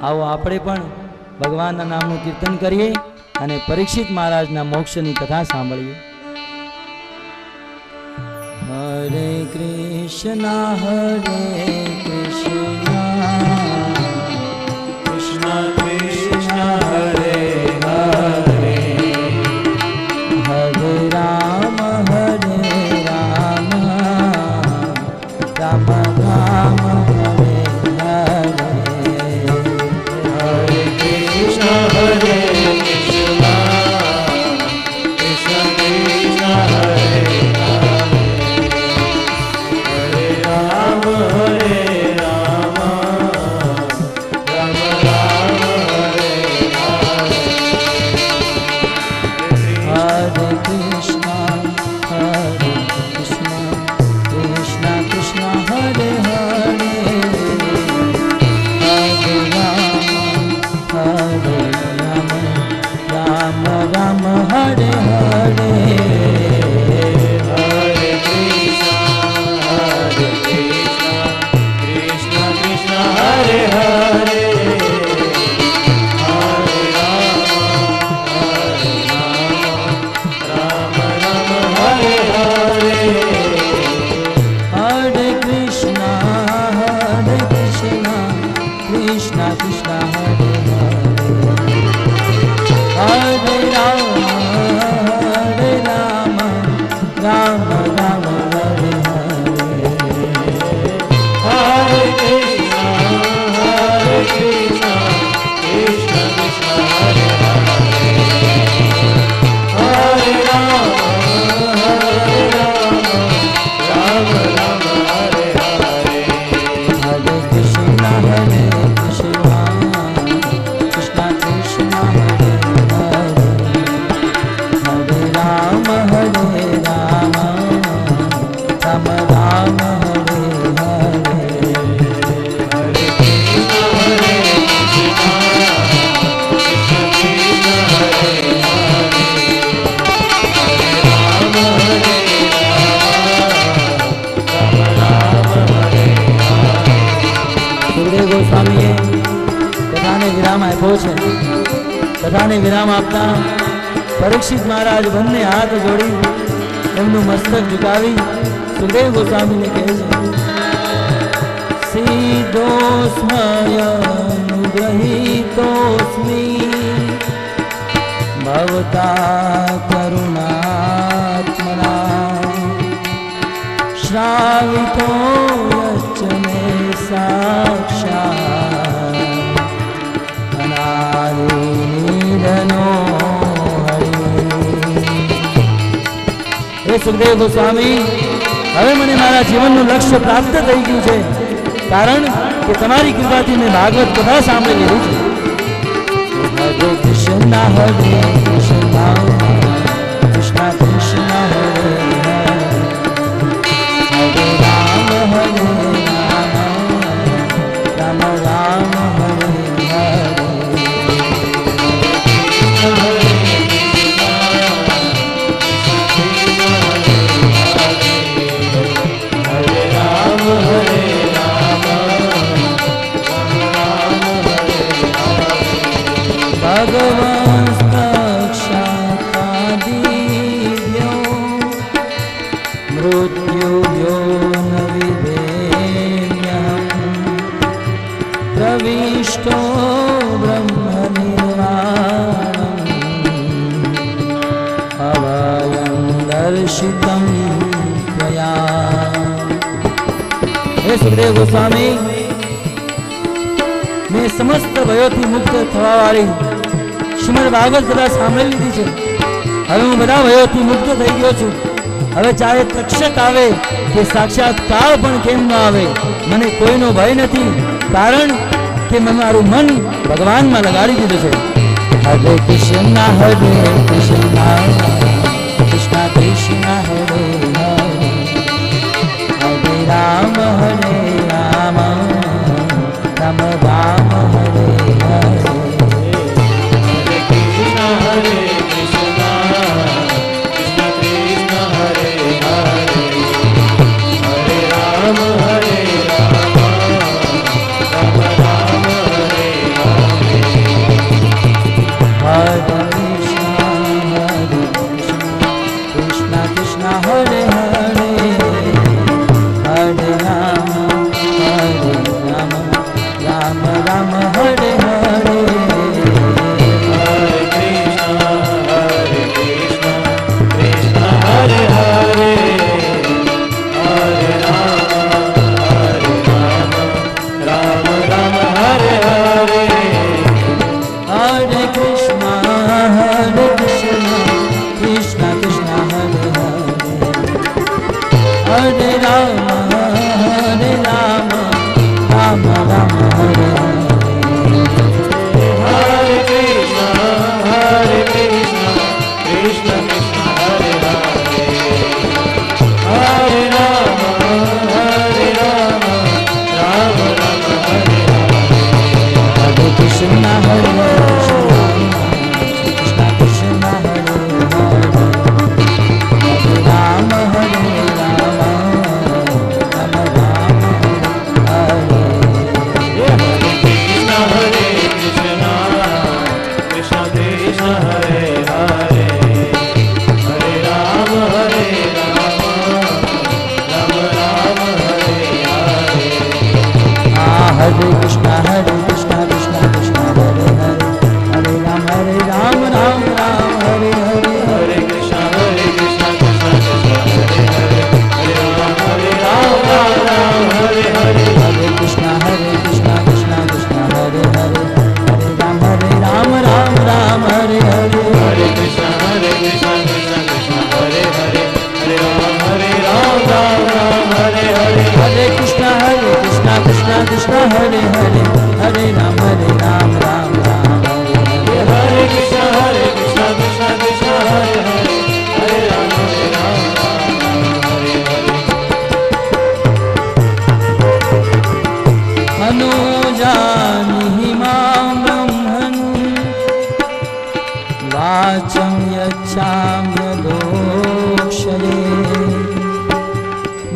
S2: આવો આપણે પણ ભગવાનના નામનું કીર્તન કરીએ અને પરીક્ષિત મહારાજના મોક્ષની કથા સાંભળીએ. હરે કૃષ્ણ
S1: કૃષ્ણ કૃષ્ણ હરે હરે
S2: હરે રામ રામ રામ હરે હરે.
S1: હરે કૃષ્ણ કૃષ્ણ કૃષ્ણ હરે હરે રામ
S2: કથાને વિરામ આપતા પરીક્ષિત મહારાજ બંને હાથ જોડી એમનું મસ્તક ઝુકાવી સુખદેવ ગોસ્વામીને કહે છે, સીધોસ્મયનુગ્રહીતોસ્મી ભવતા કરુણાત્મના શ્રાવિતો યશ્ચ મે સાક્ષાત અનાદિનિધનો હરિ. હે સુખદેવ ગોસ્વામી, હવે મને મારા જીવનનું લક્ષ્ય પ્રાપ્ત થઈ ગયું છે, કારણ કે તમારી કૃપાથી મેં ભાગવત કથા સાંભળી લીધી છે. હરે કૃષ્ણ હરે કૃષ્ણ કૃષ્ણ કૃષ્ણ હરે હરે રામ રામ રામ હરે भगवान् साक्षात्कादिव्यो मृत्युभ्यो न विधेम्यहम् प्रविष्टो ब्रह्मनिर्वाणम् अभयं दर्शितं त्वया. हे सुखदेव गोस्वामी, मैं समस्त भयोથી મુક્ત થવા વાળી શ્રીમદ ભાગવત કથા સાંભળી લીધી છે. હવે હું બધા ભયોથી મુક્ત થઈ ગયો છું. હવે ચાહે તક્ષક આવે કે સાક્ષાત કાળ પણ કેમ ન આવે, મને કોઈનો ભય નથી, કારણ કે મેં મારું મન ભગવાનમાં લગાડી દીધું છે. હરે કૃષ્ણ હરે કૃષ્ણ કૃષ્ણ કૃષ્ણ હરે હરે હરે રામ હરે રામ राम राम हरे हरे
S1: हरे कृष्ण कृष्ण कृष्ण हरे हरे हरे राम राम राम हरे हरे.
S2: हरे कृष्ण कृष्ण हरे हरे हरे राम राम राम हरे हरे.
S1: हरे कृष्ण कृष्ण हरे हरे हरे राम राम राम हरे हरे.
S2: हरे कृष्ण कृष्ण कृष्ण हरे हरे हरे राम राम राम हरे
S1: हरे कृष्ण कृष्ण कृष्ण हरे हरे हरे राम राम राम हरे हरे.
S2: हरे कृष्ण हरे कृष्ण कृष्ण हरे हरे हरे राम राम राम हरे
S1: हरे कृष्ण कृष्ण कृष्ण हरे हरे हरे राम राम राम हरे हरे.
S2: हरे कृष्ण कृष्ण कृष्ण हरे हरे हरे राम राम हरे हरे
S1: हरे कृष्ण कृष्ण कृष्ण हरे हरे हरे राम राम हरे हरे.
S2: हरे कृष्ण कृष्ण कृष्ण हरे हरे हरे राम राम हरे हरे
S1: हरे कृष्ण कृष्ण कृष्ण हरे हरे हरे राम राम हरे हरे.
S2: हरे कृष्ण कृष्ण कृष्ण हरे हरे हरे राम राम हरे हरे.
S1: हरे कृष्ण कृष्ण कृष्ण हरे हरे हरे राम हरे हरे.
S2: मनोजानि मां ब्रह्मन् वाचं यच्छाम्यदोक्षये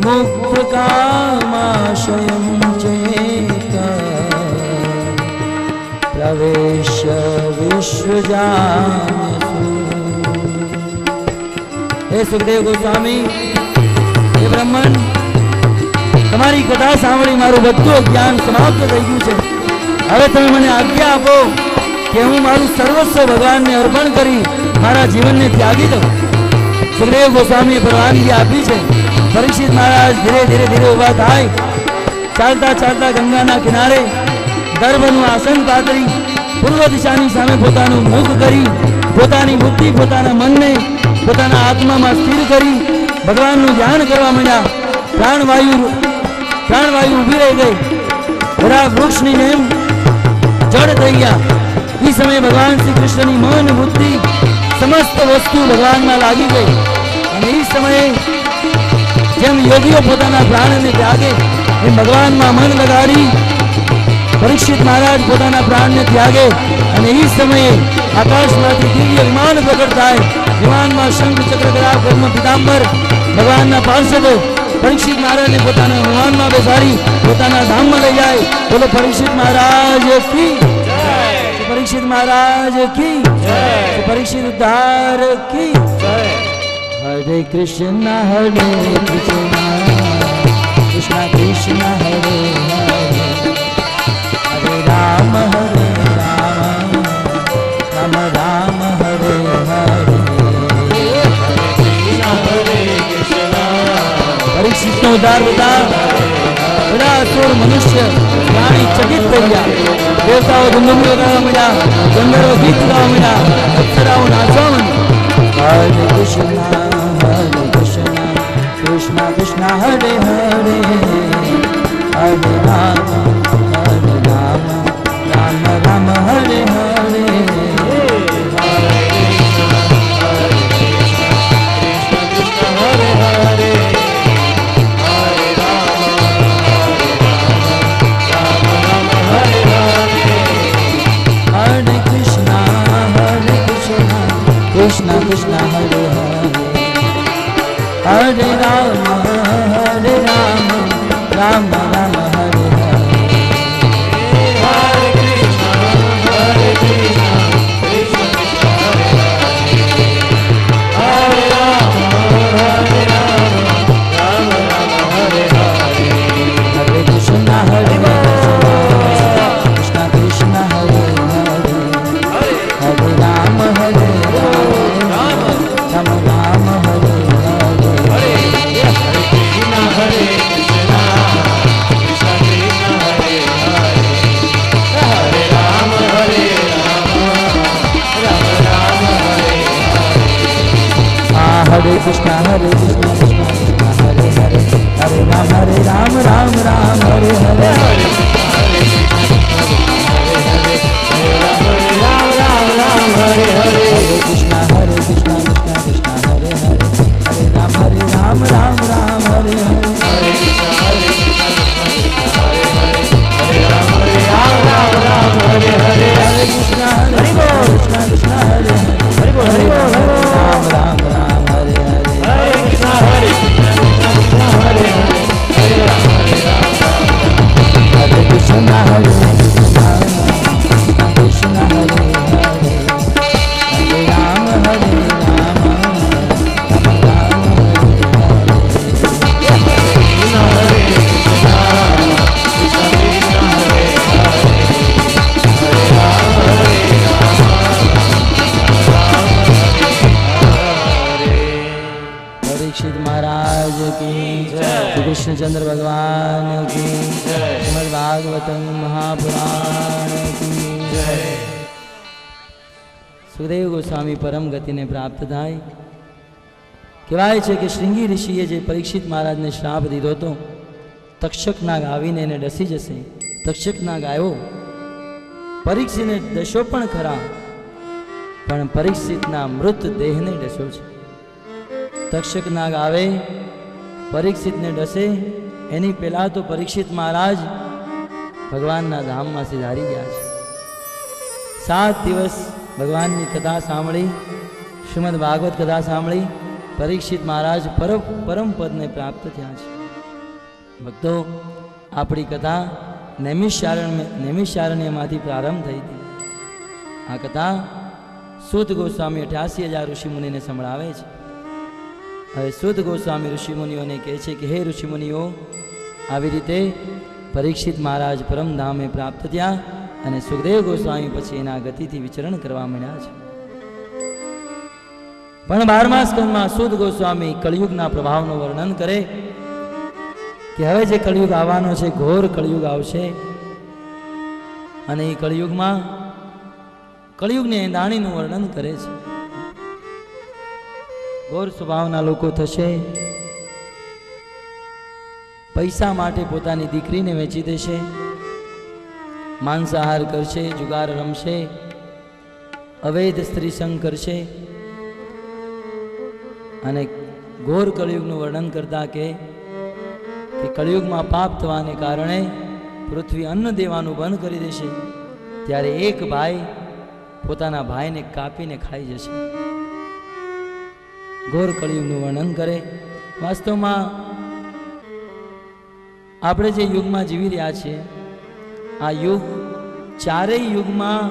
S2: मुक्तकामाशयं चेत प्रवेश्य विश्वजाम्यसु. हे सुखदेव गोस्वामी, हे ब्रह्मन, તમારી કથા સાંભળી મારું બધું જ્ઞાન સમાપ્ત થઈ ગયું છે. હવે તમે મને આજ્ઞા આપો કે હું મારું સર્વસ્વ ભગવાનને અર્પણ કરી મારા જીવનને ત્યાગી દઉં. સુખદેવ ગોસ્વામીએ પરવાનગી આપી છે. પરીક્ષિત મહારાજ ધીરે ધીરે ધીરે ઊભા થાય. ચાલતા ચાલતા ગંગાના કિનારે દર્ભનું આસન પાથરી પૂર્વ દિશાની સામે પોતાનું મુખ કરી પોતાની બુદ્ધિ પોતાના મનને પોતાના આત્મામાં સ્થિર કરી ભગવાનનું ધ્યાન કરવા માંડ્યા. પ્રાણવાયુ ઊભી રહી ગઈ, બધા વૃક્ષની જેમ જડ થઈ ગયા. એ સમયે ભગવાન શ્રી કૃષ્ણની મન બુદ્ધિ સમસ્ત વસ્તુ ભગવાનમાં લાગી ગઈ. અને એ સમયે જેમ યોગીઓ પોતાના પ્રાણને ત્યાગે એમ ભગવાનમાં મન લગાડી પરીક્ષિત મહારાજ પોતાના પ્રાણને ત્યાગે. અને એ સમયે આકાશમાંથી દિવ્ય વિમાન પ્રગટ થાય. વિમાનમાં શંખ ચક્ર ગદા કર્મ પીતાંબર ભગવાનના પાર્ષદો પરીક્ષિત મહારાજને પોતાના વિમાનમાં બેસાડી પોતાના ધામમાં લઈ જાય. બોલો પરીક્ષિત મહારાજ કી, પરીક્ષિત મહારાજ કી, પરીક્ષિત ઉદ્ધાર કી. હરે કૃષ્ણ હરે કૃષ્ણ કૃષ્ણ કૃષ્ણ હરે હરે, હરે રામ રામ રામ હરે હરે. પરીક્ષિતનો ઉદ્ધાર બધા અસુર મનુષ્ય પ્રાણી ચકિત થઈ ગયા. દેવતાઓ ધુમધુમો ગાવા મળ્યા, ગંધર્વો ગીત ગાવા મળ્યા, અપ્સરાઓ નાચવા માંડી. હરે કૃષ્ણ કૃષ્ણ કૃષ્ણ હરે હરે, હરે રામ રામ રામ હરે હરે. Krishna Krishna Hare Hare, Hare Rama Rama Rama Hare Hare. Hare Krishna Krishna Krishna Hare Hare, Hare Rama Rama Hare Hare. Hare Krishna Krishna Krishna Hare Hare, Hare Rama Hare Hare Krishna Hare Krishna Krishna Krishna Hare Hare, Hare Ram Ram Ram Hare Hare. Hare Krishna Hare Krishna Krishna Krishna Hare Hare, Hare Ram Ram Hare Hare. Hare Krishna Hare Krishna Hare Hare, Hare Krishna Hare Krishna Krishna Hare Hare, Hare Ram Ram Hare Hare. Hare Krishna Hare Krishna Krishna Hare Hare, Hare Ram Hare Krishna Hare Krishna Krishna Hare Hare, Hare Ram Hare Ram Ram Ram Hare Hare. Krishnachandra भगवान की श्रीमद् भागवतम महापुराण की जय. સુખદેવ ગોસ્વામી પરમ ગતિને પ્રાપ્ત થાય. કહેવાય છે કે શૃંગી ઋષિએ જે પરીક્ષિત મહારાજને શ્રાપ દીધો હતો, તક્ષક નાગ આવીને એને ડસી જશે. તક્ષક નાગ આવ્યો, પરીક્ષિતને ડસ્યો પણ ખરા, પણ પરીક્ષિતના મૃત દેહને ડસ્યો છે. તક્ષક નાગ આવે, પરીક્ષિતને ડસે એની પહેલા તો પરીક્ષિત મહારાજ ભગવાનના ધામમાં સિધારી ગયા છે. 7 દિવસ ભગવાનની કથા સાંભળી, શ્રીમદ ભાગવત કથા સાંભળી પરીક્ષિત મહારાજ પરમ પદને પ્રાપ્ત થયા છે. ભક્તો, આપણી કથા નૈમિષારણ્યમાંથી પ્રારંભ થઈ હતી. આ કથા સૂત ગોસ્વામી 88,000 ઋષિમુનિને સંભળાવે છે. હવે સૂત ગોસ્વામી ઋષિમુનિઓને કહે છે કે હે ઋષિમુનિઓ, આવી રીતે પરીક્ષિત મહારાજ પરમધામે પ્રાપ્ત થયા અને સુખદેવ ગોસ્વામી પછી એના ગતિથી વિચરણ કરવા માંડ્યા છે. પણ 12મા સ્કંદમાં સૂત ગોસ્વામી કળિયુગના પ્રભાવનું વર્ણન કરે કે હવે જે કળિયુગ આવવાનો છે, ઘોર કળિયુગ આવશે. અને એ કળિયુગમાં કળિયુગની એંધાણીનું વર્ણન કરે છે. ઘોર સ્વભાવના લોકો થશે, પૈસા માટે પોતાની દીકરીને વેચી દેશે, માંસાહાર કરશે, જુગાર રમશે, અવૈધ સ્ત્રીસંગ કરશે અને ઘોર કળિયુગનું વર્ણન કરતા કે કળિયુગમાં પાપ થવાને કારણે પૃથ્વી અન્ન દેવાનું બંધ કરી દેશે, ત્યારે એક ભાઈ પોતાના ભાઈને કાપીને ખાઈ જશે. ઘોર કળિયુગનું વર્ણન કરે. વાસ્તવમાં આપણે જે યુગમાં જીવી રહ્યા છીએ, આ યુગ ચારેય યુગમાં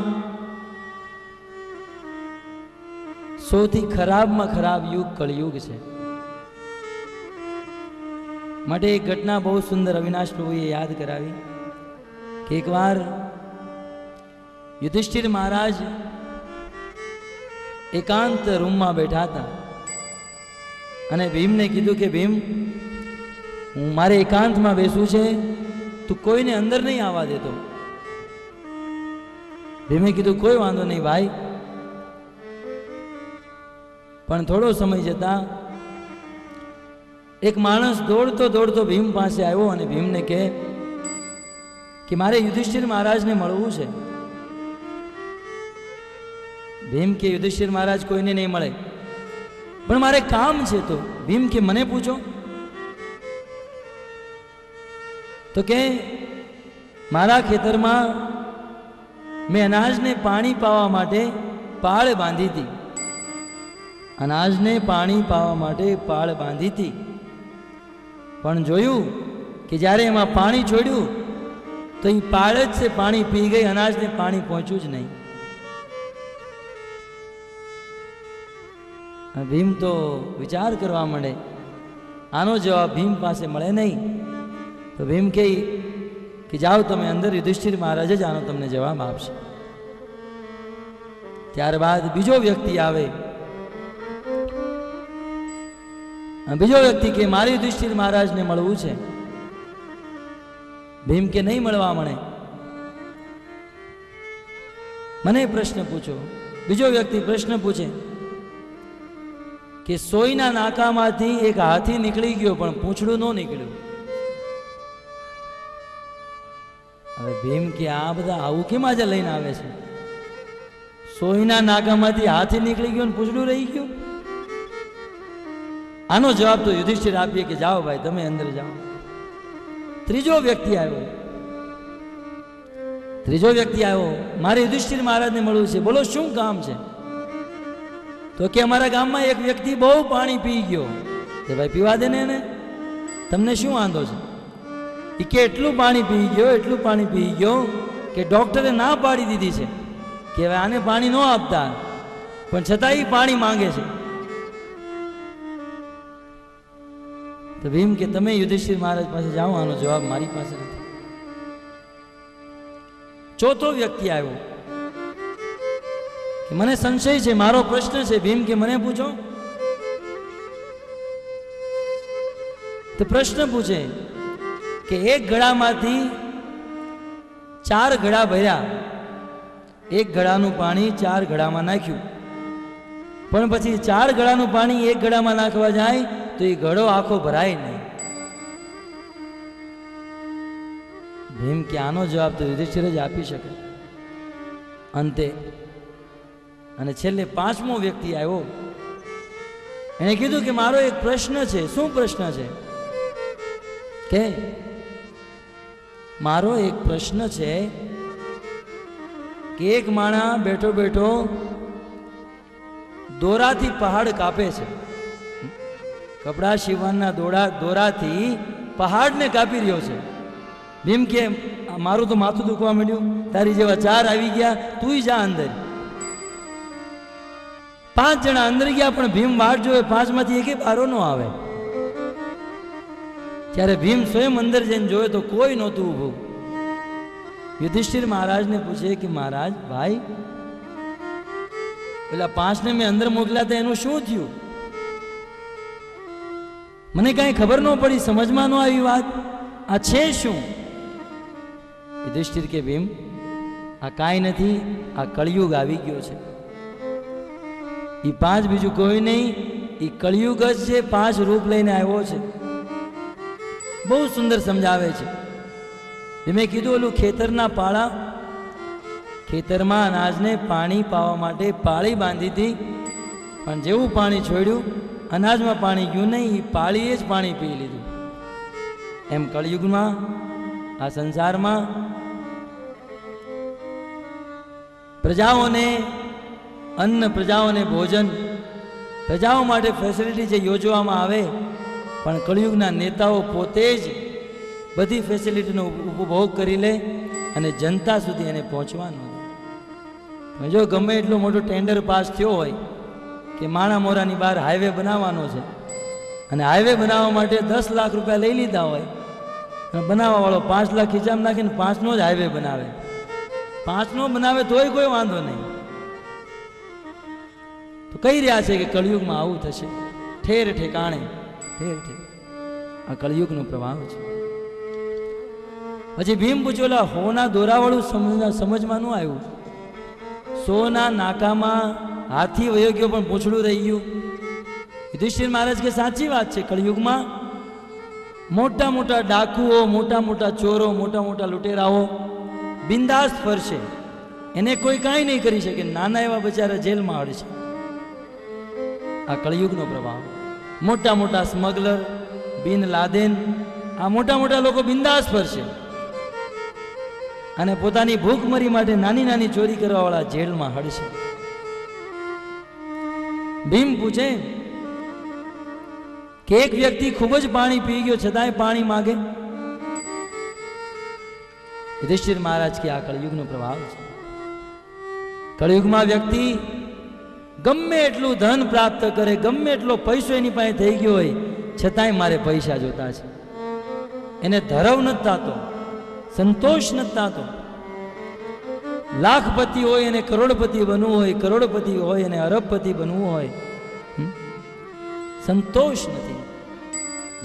S2: સૌથી ખરાબમાં ખરાબ યુગ કળિયુગ છે. માટે એક ઘટના બહુ સુંદર અવિનાશ પ્રભુએ યાદ કરાવી કે એકવાર યુધિષ્ઠિર મહારાજ એકાંત રૂમમાં બેઠા હતા અને ભીમને કીધું કે ભીમ, હું મારે એકાંતમાં બેસવું છે, તું કોઈને અંદર નહીં આવવા દેતો. ભીમે કીધું કોઈ વાંધો નહીં ભાઈ. પણ થોડો સમય જતા એક માણસ દોડતો દોડતો ભીમ પાસે આવ્યો અને ભીમને કહે કે મારે યુધિષ્ઠિર મહારાજને મળવું છે. ભીમ કે યુધિષ્ઠિર મહારાજ કોઈને નહીં મળે, પણ મારે કામ છે. તો ભીમ કે મને પૂછો. તો કે મારા ખેતરમાં મેં અનાજને પાણી પાવા માટે પાળ બાંધી હતી, અનાજને પાણી પાવા માટે પાળ બાંધી હતી, પણ જોયું કે જ્યારે એમાં પાણી છોડ્યું તો એ પાળ જ છે પાણી પી ગઈ, અનાજને પાણી પહોંચ્યું જ નહીં. ભીમ તો વિચાર કરવા માંડે, આનો જવાબ ભીમ પાસે મળે નહીં. તો ભીમ કહે કે જાઓ તમે અંદર, યુધિષ્ઠિર મહારાજ જ આનો તમને જવાબ આપશે. ત્યારબાદ બીજો વ્યક્તિ આવે, બીજો વ્યક્તિ કે મારે યુધિષ્ઠિર મહારાજને મળવું છે. ભીમ કે નહીં મળવા મળે, મને પ્રશ્ન પૂછો. બીજો વ્યક્તિ પ્રશ્ન પૂછે કે સોયના નાકામાંથી એક હાથી નીકળી ગયો પણ પૂંછડું ન નીકળ્યું. હવે ભીમ કે આ બધા આવું કેમ આજે લઈને આવે છે? સોયના નાકામાંથી હાથી નીકળી ગયો ને પૂંછડું રહી ગયું. આનો જવાબ તો યુધિષ્ઠિર આપીએ કે જાઓ ભાઈ તમે અંદર જાઓ. ત્રીજો વ્યક્તિ આવ્યો, મારે યુધિષ્ઠિર મહારાજને મળવું છે, બોલો શું કામ છે? તો કે અમારા ગામમાં એક વ્યક્તિ બહુ પાણી પી ગયો. કે ભાઈ પીવા દે ને એને, તમને શું વાંધો છે? એ કે એટલું પાણી પી ગયો કે ડોક્ટરે ના પાડી દીધી છે કે હવે આને પાણી ન આપતા, પણ છતાં એ પાણી માંગે છે. તો ભીમ કે તમે યુધિષ્ઠિર મહારાજ પાસે જાઓ, આનો જવાબ મારી પાસે નથી. ચોથો વ્યક્તિ આવ્યો કે મને સંશય છે, મારો પ્રશ્ન છે. ભીમ કે મને પૂછો. તો પ્રશ્ન પૂછે કે એક ઘડામાંથી 4 ઘડા ભર્યા, એક ઘડાનું પાણી 4 ઘડામાં નાખ્યું, પણ પછી 4 ઘડાનું પાણી એક ઘડામાં નાખવા જાય તો એ ઘડો આખો ભરાય નહીં. ભીમ કે આનો જવાબ તો યુધિષ્ઠિર જ આપી શકે. અંતે અને છેલ્લે 5મો વ્યક્તિ આવ્યો, એને કીધું કે મારો એક પ્રશ્ન છે. શું પ્રશ્ન છે? કે મારો એક પ્રશ્ન છે કે એક માણસ બેઠો બેઠો દોરાથી પહાડ કાપે છે, કપડા સીવવાના દોરાથી પહાડને કાપી રહ્યો છે. ભીમ કે મારું તો માથું દુખવા માંડ્યું, તારી જેવા 4 આવી ગયા, તું જા અંદર. 5 જણા અંદર ગયા, પણ ભીમ વાટ જોવે, 5માંથી એકે બારો ન આવે. ત્યારે ભીમ સ્વયં અંદર જઈને જોયો તો કોઈ નહોતું ઊભું. યુધિષ્ઠિર મહારાજને પૂછે કે મહારાજ ભાઈ, પેલા 5ને મેં અંદર મોકલ્યા હતા, એનું શું થયું? મને કાંઈ ખબર ન પડી, સમજમાં ન આવી વાત, આ છે શું? યુધિષ્ઠિર કે ભીમ આ કાંઈ નથી, આ કળિયુગ આવી ગયો છે. એ 5 બીજું કોઈ નહીં, એ કળિયુગ જ છે. 5 રૂપ લઈને આવ્યો છે. બહુ સુંદર સમજાવે છે. મેં કીધું ઓલું ખેતરના પાળા, ખેતરમાં અનાજને પાણી પાવા માટે પાળી બાંધી હતી, પણ જેવું પાણી છોડ્યું અનાજમાં પાણી ગયું નહીં, પાળીએ જ પાણી પી લીધું. એમ કળિયુગમાં આ સંસારમાં પ્રજાઓને અન્ન, પ્રજાઓને ભોજન, પ્રજાઓ માટે ફેસિલિટી જે યોજવામાં આવે, પણ કળિયુગના નેતાઓ પોતે જ બધી ફેસિલિટીનો ઉપભોગ કરી લે અને જનતા સુધી એને પહોંચવાનું. જો ગમે એટલું મોટું ટેન્ડર પાસ થયો હોય કે માણા મોરાની બહાર હાઈવે બનાવવાનો છે અને હાઈવે બનાવવા માટે 10 લાખ રૂપિયા લઈ લીધા હોય અને બનાવવાવાળો 5 લાખ ખીચામાં નાખીને 5નો જ હાઈવે બનાવે, 5નો બનાવે તોય કોઈ વાંધો નહીં. તો કહી રહ્યા છે કે કળિયુગમાં આવું થશે, ઠેર ઠેકાણે, ઠેર ઠેર. આ કળિયુગનો પ્રભાવ છે. પછી ભીમ પૂછોલા હોના દોરાવાળું સમજમાં ન આવ્યું. સોના નાકામાં હાથી વયો ગયો પણ પૂંછડું રહી ગયું. યુધિષ્ઠિર મહારાજ કે સાચી વાત છે, કળિયુગમાં મોટા મોટા ડાકુઓ, મોટા મોટા ચોરો, મોટા મોટા લૂંટેરાઓ બિંદાસ ફરશે, એને કોઈ કાંઈ નહીં કરી શકે. નાના એવા બચારા જેલમાં હડશે. આ કળિયુગનો પ્રભાવ. મોટા મોટા સ્મગલર, બિન લાદેન, આ મોટા મોટા લોકો બિંદાસ ફરશે અને પોતાની ભૂખમરી માટે નાની નાની ચોરી કરવાવાળા જેલમાં હડશે. ભીમ પૂછે કે એક વ્યક્તિ ખૂબ જ પાણી પી ગયો છતાંય પાણી માગે. યુધિષ્ઠિર મહારાજ કે આ કળિયુગનો પ્રભાવ છે. કળિયુગમાં વ્યક્તિ ગમે એટલું ધન પ્રાપ્ત કરે, ગમે એટલો પૈસો એની પાસે થઈ ગયો હોય, છતાંય મારે પૈસા જોતા છે. એને ધરવ નથી થતો, સંતોષ નથી થતો. લાખપતિ હોય એને કરોડપતિ બનવું હોય, કરોડપતિ હોય એને અરબપતિ બનવું હોય, સંતોષ નથી.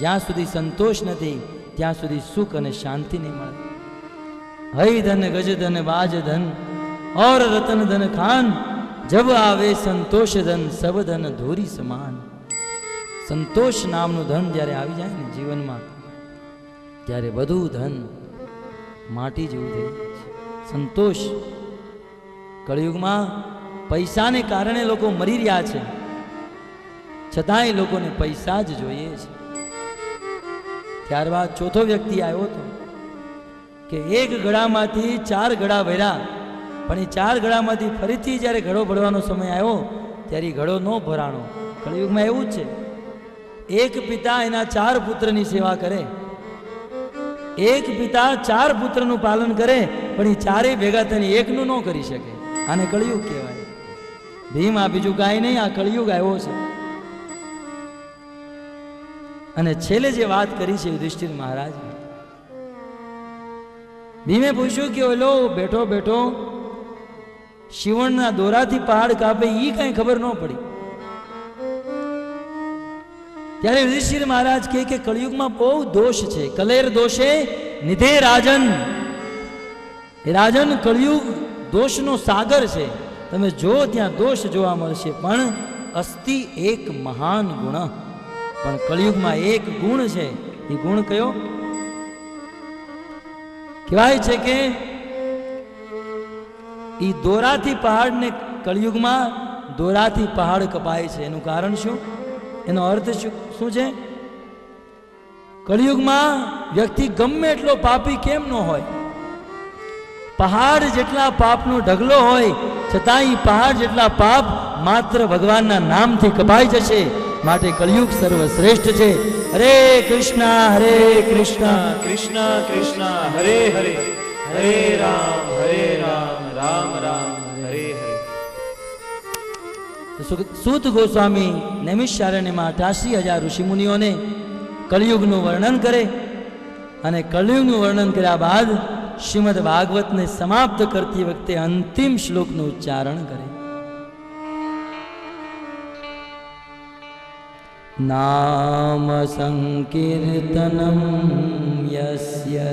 S2: જ્યાં સુધી સંતોષ નથી ત્યાં સુધી સુખ અને શાંતિ નહીં મળે. હૈ ધન ગજ ધન બાજ ધન और रतन धन खान, जब आवे संतोष धन सब धन धूरी સમાન. સંતોષ નામનું ધન જ્યારે આવી જાય ને જીવનમાં, ત્યારે બધું ધન માટી જેવું થઈ જાય છે. સંતોષ. કળિયુગમાં પૈસાને કારણે લોકો મરી રહ્યા છે, છતાંય લોકોને પૈસા જ જોઈએ છે. ત્યારબાદ ચોથો વ્યક્તિ આવ્યો હતો કે એક ઘડામાંથી 4 ઘડા ભર્યા, પણ એ 4 ઘડામાંથી ફરીથી જ્યારે ઘડો ભરવાનો સમય આવ્યો ત્યારે ઘડો ન ભરાણો. કળિયુગમાં એવું જ છે. એક પિતા એના 4 પુત્રની સેવા કરે, એક પિતા 4 પુત્રનું પાલન કરે, પણ એ 4 ભેગા થઈને એકનું ન કરી શકે. આને કળિયુગ કહેવાય. ભીમ આ બીજું કાંઈ નહીં, આ કળિયુગ આવ્યો છે. અને છેલ્લે જે વાત કરી છે યુધિષ્ઠિર મહારાજ, ભીમે પૂછ્યું કે ઓલો બેઠો બેઠો શિવણના દોરાથી પહાડ કાપે, ઈ કઈ ખબર ન પડી. ત્યારે યુધિષ્ઠિર મહારાજ કહે કે કળિયુગમાં બહુ દોષ છે. કલેર દોષે નિધે રાજન. એ રાજન, કળિયુગ દોષનો સાગર છે. તમે જો ત્યાં દોષ જોવા મળશે, પણ અસ્તિ એક મહાન ગુણ. પણ કળિયુગમાં એક ગુણ છે. એ ગુણ કયો? કહેવાય છે કે ઈ દોરાથી પહાડને, કળિયુગમાં દોરાથી પહાડ કપાય છે. એનું કારણ શું? એનો અર્થ શું છે? કળિયુગમાં વ્યક્તિ ગમે એટલો પાપી કેમ ન હોય, પહાડ જેટલા પાપનો ઢગલો હોય, છતાંય પહાડ જેટલા પાપ માત્ર ભગવાનના નામથી કપાઈ જશે. માટે કળિયુગ સર્વશ્રેષ્ઠ છે. હરે કૃષ્ણ હરે કૃષ્ણ
S1: કૃષ્ણ કૃષ્ણ હરે હરે, હરે રામ રામ રામ હરે હરે.
S2: સૂત ગોસ્વામી નૈમિષારણ્યમાં 88,000 ઋષિમુનિઓને કળિયુગનું વર્ણન કરે અને કળિયુગનું વર્ણન કર્યા બાદ શ્રીમદ ભાગવતને સમાપ્ત કરતી વખતે અંતિમ શ્લોકનું ઉચ્ચારણ કરે. નામ સંકીર્તનમ યસ્ય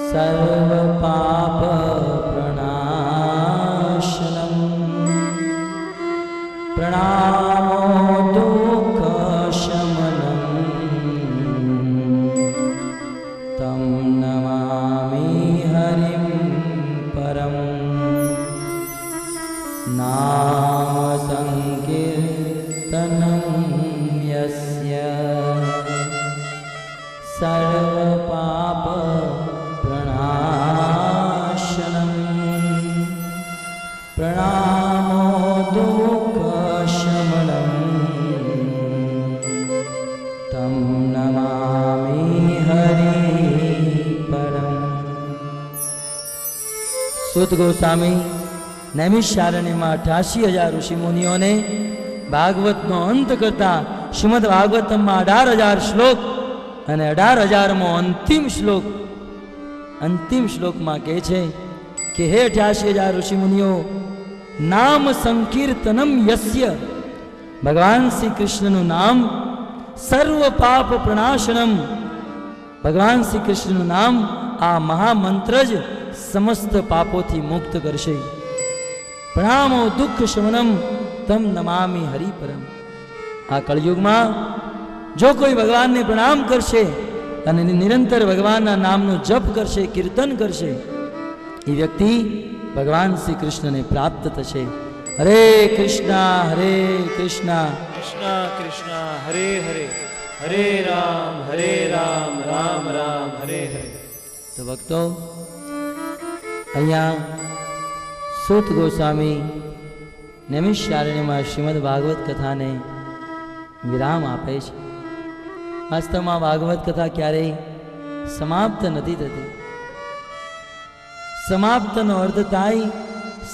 S2: સર્વ પાપ પ્રણાશનમ પ્રણામો દુઃખ શમનમ સર્વ પાપ પ્રણાશનમ પ્રણામો દુઃખ શમનમ તમ નમામિ હરિ પરમ. સુત ગોસ્વામી નૈમિષારણ્યમાં 88,000 ઋષિ મુનિઓને ભાગવતનો અંત કરતા શ્રીમદ ભાગવતમમાં 18,000 શ્લોક અને 18,000મો અંતિમ શ્લોકમાં કહે છે કે હે 88,000 ઋષિ મુનિઓ, નામ સંકીર્તનમ યસ્ય, ભગવાન શ્રી કૃષ્ણનું નામ સર્વ પાપ પ્રણાશનમ, ભગવાન શ્રી કૃષ્ણનું નામ આ મહામંત્ર જ સમસ્ત પાપોથી મુક્ત કરશે. પ્રણામો દુઃખ શમનમ તમ નમામિ હરિ પરમ. આ કળયુગમાં જો કોઈ ભગવાનને પ્રણામ કરશે અને નિરંતર ભગવાનના નામનો જપ કરશે, કીર્તન કરશે, એ વ્યક્તિ ભગવાન શ્રી કૃષ્ણને પ્રાપ્ત થશે. હરે કૃષ્ણ
S1: કૃષ્ણ કૃષ્ણ હરે હરે, હરે રામ રામ રામ હરે હરે.
S2: તો ભક્તો, અહીંયા સૂત ગોસ્વામી નૈમિષારણ્યમાં શ્રીમદ ભાગવત કથાને વિરામ આપે છે. વાસ્તવમાં ભાગવત કથા ક્યારેય સમાપ્ત નથી થતી. સમાપ્તનો અર્થ થાય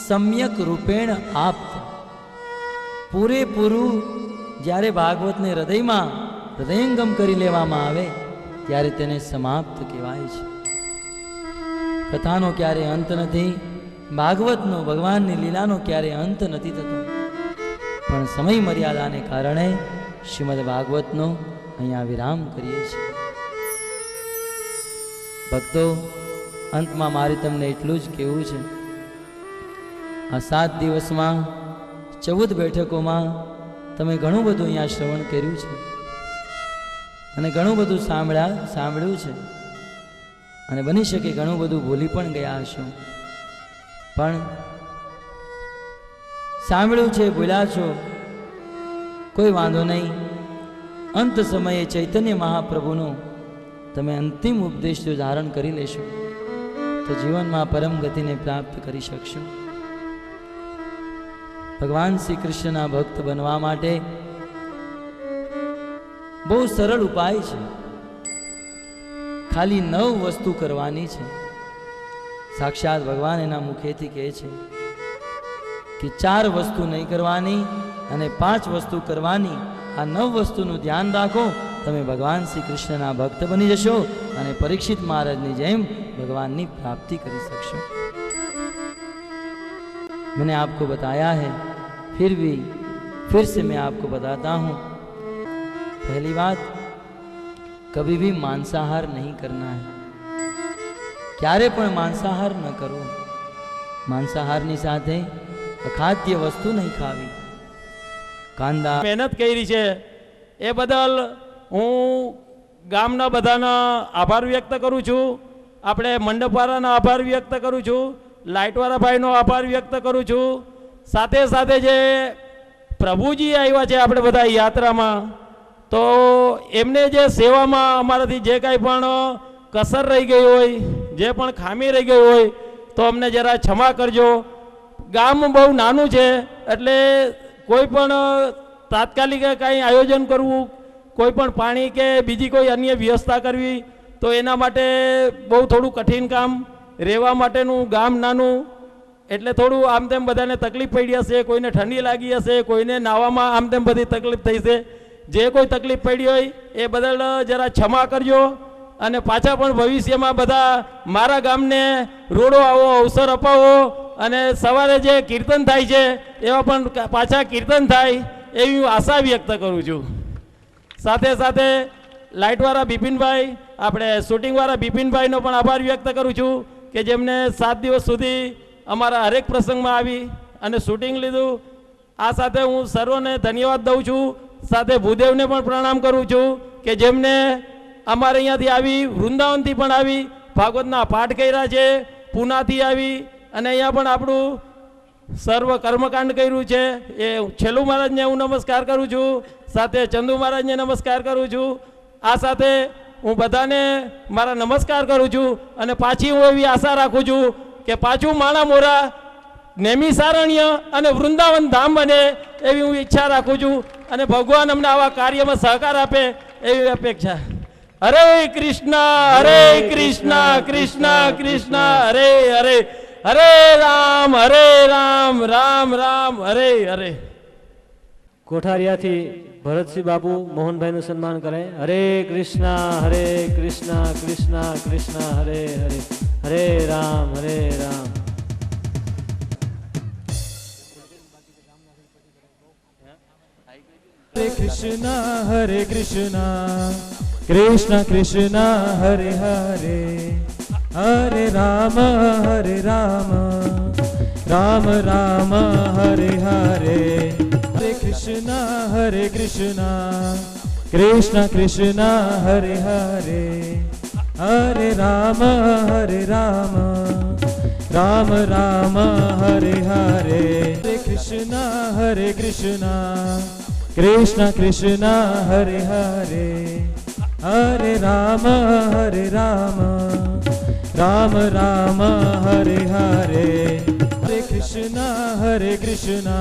S2: સમ્યક રૂપેણ આપ્ત. પૂરેપૂરું જ્યારે ભાગવતને હૃદયંગમ કરી લેવામાં આવે ત્યારે તેને સમાપ્ત કહેવાય છે. કથાનો ક્યારે અંત નથી, ભાગવતનો, ભગવાનની લીલાનો ક્યારે અંત નથી થતો, પણ સમય મર્યાદાને કારણે શ્રીમદ ભાગવતનો અહીંયા વિરામ કરીએ છીએ. ભક્તો, અંતમાં મારે તમને એટલું જ કહેવું છે, આ 7 દિવસમાં 14 બેઠકોમાં તમે ઘણું બધું અહીંયા શ્રવણ કર્યું છે અને ઘણું બધું સાંભળ્યું છે અને બની શકે ઘણું બધું ભૂલી પણ ગયા હશો. પણ સાંભળ્યું છે, ભૂલ્યા છો, કોઈ વાંધો નહીં. અંત સમયે ચૈતન્ય મહાપ્રભુનો તમે અંતિમ ઉપદેશ જો ધારણ કરી લેશો તો જીવનમાં પરમ ગતિને પ્રાપ્ત કરી શકશો. ભગવાન શ્રી કૃષ્ણના ભક્ત બનવા માટે બહુ સરળ ઉપાય છે. ખાલી 9 વસ્તુ કરવાની છે. સાક્ષાત ભગવાન એના મુખેથી કહે છે કે 4 વસ્તુ નહીં કરવાની અને 5 વસ્તુ કરવાની. આ 9 વસ્તુનું ધ્યાન રાખો, તમે ભગવાન શ્રી કૃષ્ણના ભક્ત બની જશો અને પરીક્ષિત મહારાજની જેમ ભગવાનની પ્રાપ્તિ કરી શકશો. मैंने आपको बताया है, फिर से मैं आपको बताता हूँ. पहली बात, कभी भी मांसाहार नहीं करना है. क्यारे पण मांसाहार न करो. मांसाहाરની સાથે અખાદ્ય વસ્તુ નહીં ખાવી. કાંદા
S3: મહેનત કરી છે એ બદલ હું ગામના બધાનો આભાર વ્યક્ત કરું છું. આપણે મંડપવાળાનો આભાર વ્યક્ત કરું છું. લાઇટવાળા ભાઈનો આભાર વ્યક્ત કરું છું. સાથે સાથે જે પ્રભુજી આવ્યા છે આપણે બધા યાત્રામાં, તો એમને જે સેવામાં અમારાથી જે કાંઈ પણ કસર રહી ગઈ હોય, જે પણ ખામી રહી ગઈ હોય, તો અમને જરા ક્ષમા કરજો. ગામ બહુ નાનું છે એટલે કોઈ પણ તાત્કાલિક કાંઈ આયોજન કરવું, કોઈ પણ પાણી કે બીજી કોઈ અન્ય વ્યવસ્થા કરવી, તો એના માટે બહુ થોડું કઠિન કામ. રહેવા માટેનું ગામ નાનું એટલે થોડું આમ તેમ બધાને તકલીફ પડી હશે, કોઈને ઠંડી લાગી હશે, કોઈને નાવામાં આમ તેમ બધી તકલીફ થઈ છે. જે કોઈ તકલીફ પડી હોય એ બદલ જરા ક્ષમા કરજો અને પાછા પણ ભવિષ્યમાં બધા મારા ગામને રોડો આવો અવસર અપાવો અને સવારે જે કીર્તન થાય છે એવા પણ પાછા કીર્તન થાય એવી હું આશા વ્યક્ત કરું છું. સાથે સાથે લાઇટવાળા બિપિનભાઈ, આપણે શૂટિંગવાળા બિપિનભાઈનો પણ આભાર વ્યક્ત કરું છું કે જેમને 7 દિવસ સુધી અમારા હરેક પ્રસંગમાં આવી અને શૂટિંગ લીધું. આ સાથે હું સર્વને ધન્યવાદ દઉં છું. સાથે ભૂદેવને પણ પ્રણામ કરું છું કે જેમને અમારે અહીંયાથી આવી, વૃંદાવનથી પણ આવી, ભાગવતના પાઠ કર્યા છે, પૂનાથી આવી અને અહીંયા પણ આપણું સર્વ કર્મકાંડ કર્યું છે. એ છેલ્લું મહારાજને હું નમસ્કાર કરું છું. સાથે ચંદુ મહારાજને નમસ્કાર કરું છું. આ સાથે હું બધાને મારા નમસ્કાર કરું છું અને પાછી હું એવી આશા રાખું છું કે પાછું માણા મોરા નેમિસારણ્ય અને વૃંદાવન ધામ બને એવી હું ઈચ્છા રાખું છું અને ભગવાન અમને આવા કાર્યમાં સહકાર આપે એવી અપેક્ષા. હરે કૃષ્ણ કૃષ્ણ કૃષ્ણ હરે હરે, હરે રામ રામ રામ હરે હરે.
S1: કોઠારિયાથી ભરતસિંહ બાપુ મોહનભાઈનું સન્માન કરે. હરે કૃષ્ણ કૃષ્ણ કૃષ્ણ હરે હરે, હરે રામ રામ.
S4: हरे कृष्णा कृष्ण कृष्ण हरे हरे, हरे राम राम राम हरे हरे. हरे कृष्णा कृष्ण कृष्ण हरे हरे, हरे राम राम राम हरे हरे. हरे कृष्णा कृष्ण कृष्ण हरे हरे, हरे राम राम राम हरे हरे. हरे कृष्णा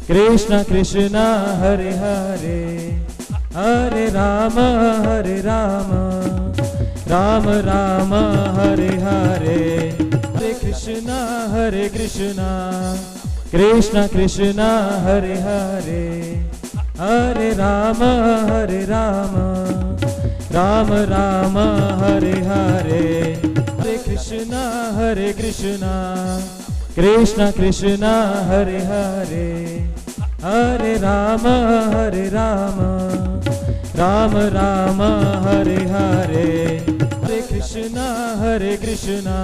S4: कृष्ण कृष्ण हरे हरे, हरे राम राम राम हरे हरे. हरे कृष्णा कृष्ण कृष्ण हरे हरे, हरे राम राम राम हरे हरे. हरे कृष्णा कृष्ण कृष्ण हरे हरे, हरे राम राम राम हरे हरे. हरे कृष्णा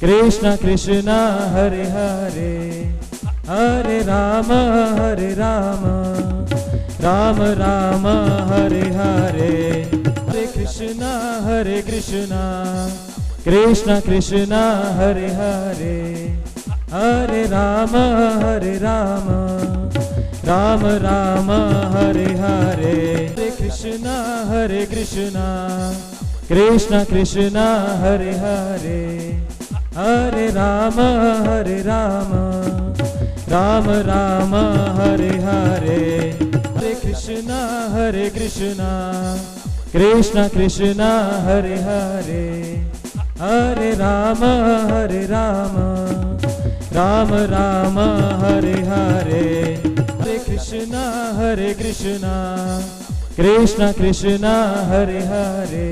S4: कृष्ण कृष्ण हरे हरे, हरे राम राम राम हरे हरे. हरे कृष्णा कृष्ण कृष्ण हरे हरे, हरे राम राम राम हरे हरे. हरे कृष्णा कृष्ण कृष्ण हरे हरे, हरे राम राम राम हरे हरे. हरे कृष्णा कृष्ण कृष्ण हरे हरे, हरे राम राम राम हरे हरे. हरे कृष्णा कृष्ण कृष्ण हरे हरे,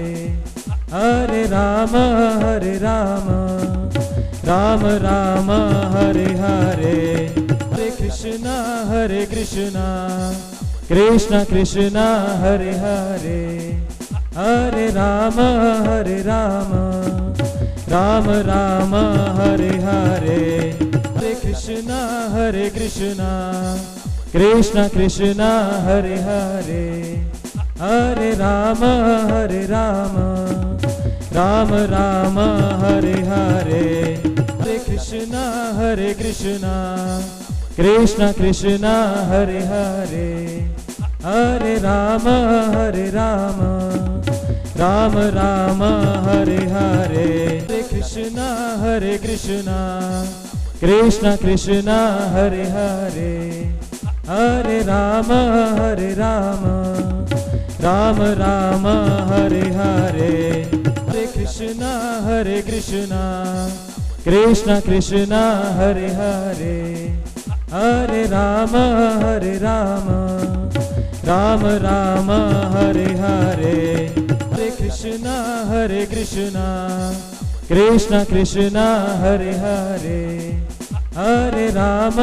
S4: हरे राम राम राम हरे हरे. हरे कृष्णा कृष्ण कृष्ण हरे हरे, हरे राम राम राम हरे हरे. हरे कृष्णा कृष्ण कृष्ण हरे हरे, हरे राम राम राम हरे हरे. हरे कृष्णा कृष्ण कृष्ण हरे हरे, हरे राम राम राम हरे हरे. हरे कृष्णा कृष्ण कृष्ण हरे हरे, हरे राम राम राम हरे हरे. हरे कृष्णा कृष्ण कृष्ण हरे हरे, हरे राम राम राम हरे हरे. हरे कृष्णा कृष्ण कृष्ण हरे हरे, हरे राम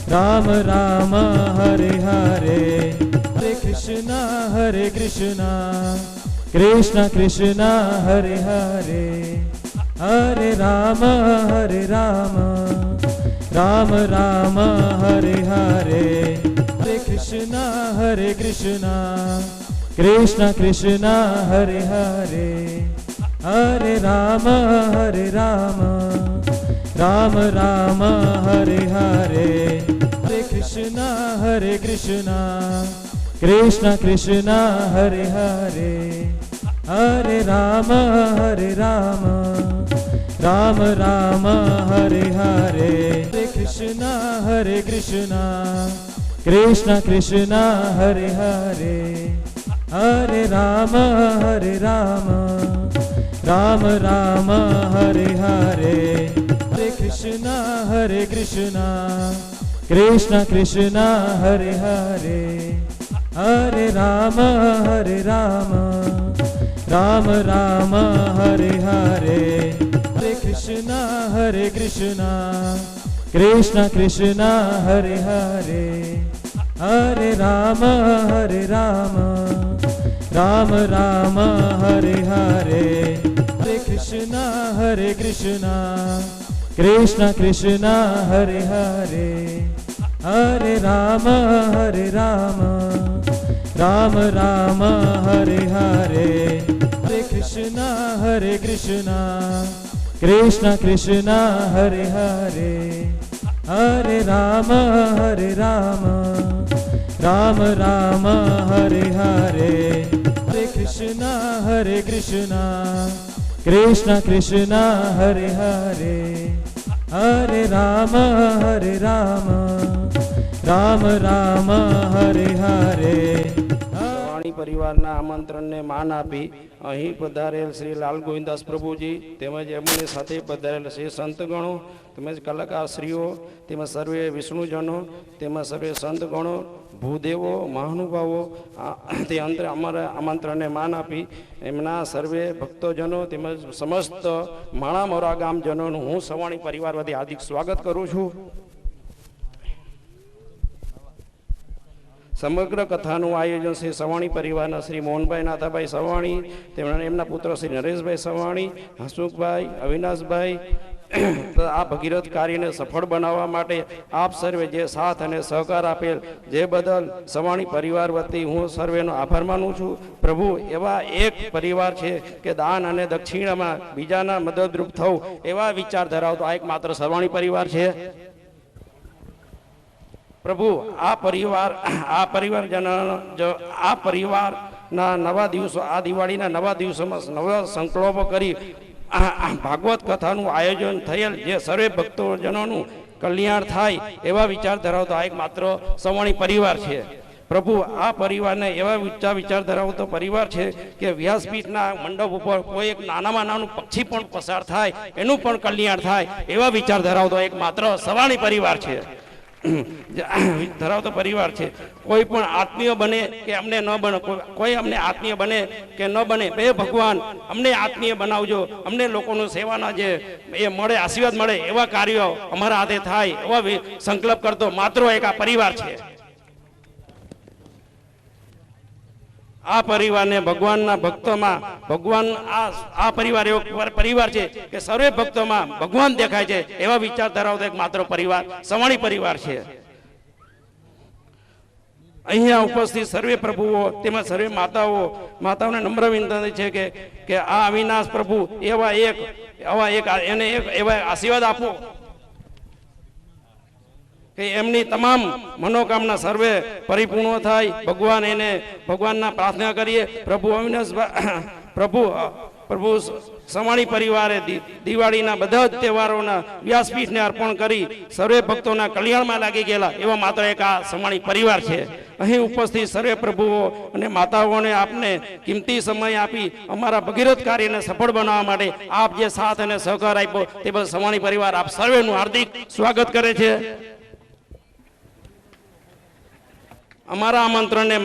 S4: राम राम हरे हरे. हरे कृष्णा कृष्ण कृष्ण हरे हरे, हरे राम राम राम हरे हरे. हरे कृष्णा कृष्ण कृष्ण हरे हरे, हरे राम राम राम हरे हरे. हरे कृष्णा कृष्ण कृष्ण हरे हरे हरे राम राम राम हरे हरे हरे कृष्ण कृष्ण कृष्ण हरे हरे हरे राम राम राम हरे हरे हरे कृष्ण कृष्ण कृष्ण हरे हरे हरे राम राम राम हरे हरे कृष्ण कृष्ण कृष्ण हरे हरे हरे राम राम राम हरे हरे कृष्ण कृष्ण कृष्ण हरे हरे हरे राम राम राम हरे हरे कृष्ण कृष्ण कृष्ण हरे हरे हरे राम राम राम हरे हरे कृष्ण कृष्ण कृष्ण हरे हरे हरे राम राम राम हरे हरे
S5: સવાણી પરિવારના આમંત્રણને માન આપી અહીં પધારેલ શ્રી લાલ ગોવિંદાસ પ્રભુજી તેમજ એમની સાથે પધારેલ શ્રી સંતગણો તેમજ કલાકારશ્રીઓ તેમજ સર્વે વિષ્ણુજનો તેમજ સર્વે સંતગણો ભૂદેવો મહાનુભાવો તે અંતરે અમારા આમંત્રણને માન આપી એમના સર્વે ભક્તોજનો તેમજ સમસ્ત માણામોરા ગામજનોનું હું સવાણી પરિવાર વતી હાર્દિક સ્વાગત કરું છું. સમગ્ર કથાનું આયોજન શ્રી સવાણી પરિવારના શ્રી મોહનભાઈ નાથાભાઈ સવાણી તેમના એમના પુત્ર શ્રી નરેશભાઈ સવાણી, હસમુખભાઈ, અવિનાશભાઈ આ ભગીરથ કાર્યને સફળ બનાવવા માટે આપ સર્વે જે સાથ અને સહકાર આપેલ જે બદલ સવાણી પરિવાર વતી હું સર્વેનો આભાર માનું છું. પ્રભુ એવા એક પરિવાર છે કે દાન અને દક્ષિણામાં બીજાના મદદરૂપ થવું એવા વિચાર ધરાવતો આ એક માત્ર સવાણી પરિવાર છે. પ્રભુ આ પરિવારના નવા દિવસો આ દિવાળીના નવા દિવસોમાં નવા સંકલ્પો કરી ભાગવત કથાનું આયોજન થયેલ જે સર્વે ભક્તોજનોનું કલ્યાણ થાય એવા વિચાર ધરાવતો આ એક માત્ર સવાણી પરિવાર છે. પ્રભુ આ પરિવારને એવા વિચાર ધરાવતો પરિવાર છે કે વ્યાસપીઠના મંડપ ઉપર કોઈ એક નાનામાં નાનું પક્ષી પણ પસાર થાય એનું પણ કલ્યાણ થાય એવા વિચાર ધરાવતો એક માત્ર સવાણી પરિવાર છે ધરાવતો પરિવાર છે. કોઈ પણ આત્મીય બને કે અમને ન બને, કોઈ અમને આત્મીય બને કે ન બને, બે ભગવાન અમને આત્મીય બનાવજો, અમને લોકોનું સેવાના જે એ મળે આશીર્વાદ મળે એવા કાર્યો અમારા હાથે થાય એવા સંકલ્પ કરતો માત્ર એક આ પરિવાર છે. આ પરિવારને ભગવાનના ભક્તોમાં ભગવાન આ પરિવાર એવો પરિવાર છે કે સર્વે ભક્તોમાં ભગવાન દેખાય છે એવા વિચાર ધરાવતો એક માત્ર પરિવાર સવાણી પરિવાર છે. અહીંયા ઉપસ્થિત સર્વે પ્રભુઓ તેમજ સર્વે માતાઓને નમ્ર વિનંતી છે કે આ અવિનાશ પ્રભુ એવા આશીર્વાદ આપો કે એમની તમામ મનોકામના સર્વે પરિપૂર્ણ થાય. ભગવાનના પ્રાર્થના કરીએ. પ્રભુ સવાણી પરિવારે દિવાળીના બધા જ તહેવારોના વ્યાસપીઠને અર્પણ કરી સર્વે ભક્તોના કલ્યાણમાં લાગી ગયેલા એવા માત્ર એક આ સવાણી પરિવાર છે. અહીં ઉપસ્થિત સર્વે પ્રભુઓ અને માતાઓને આપને કિંમતી સમય આપી અમારા ભગીરથ કાર્યને સફળ બનાવવા માટે આપ જે સાથ અને સહકાર આપ્યો તે બદલ સવાણી પરિવાર આપ સર્વેનું હાર્દિક સ્વાગત કરે છે. અમારા આમંત્રણને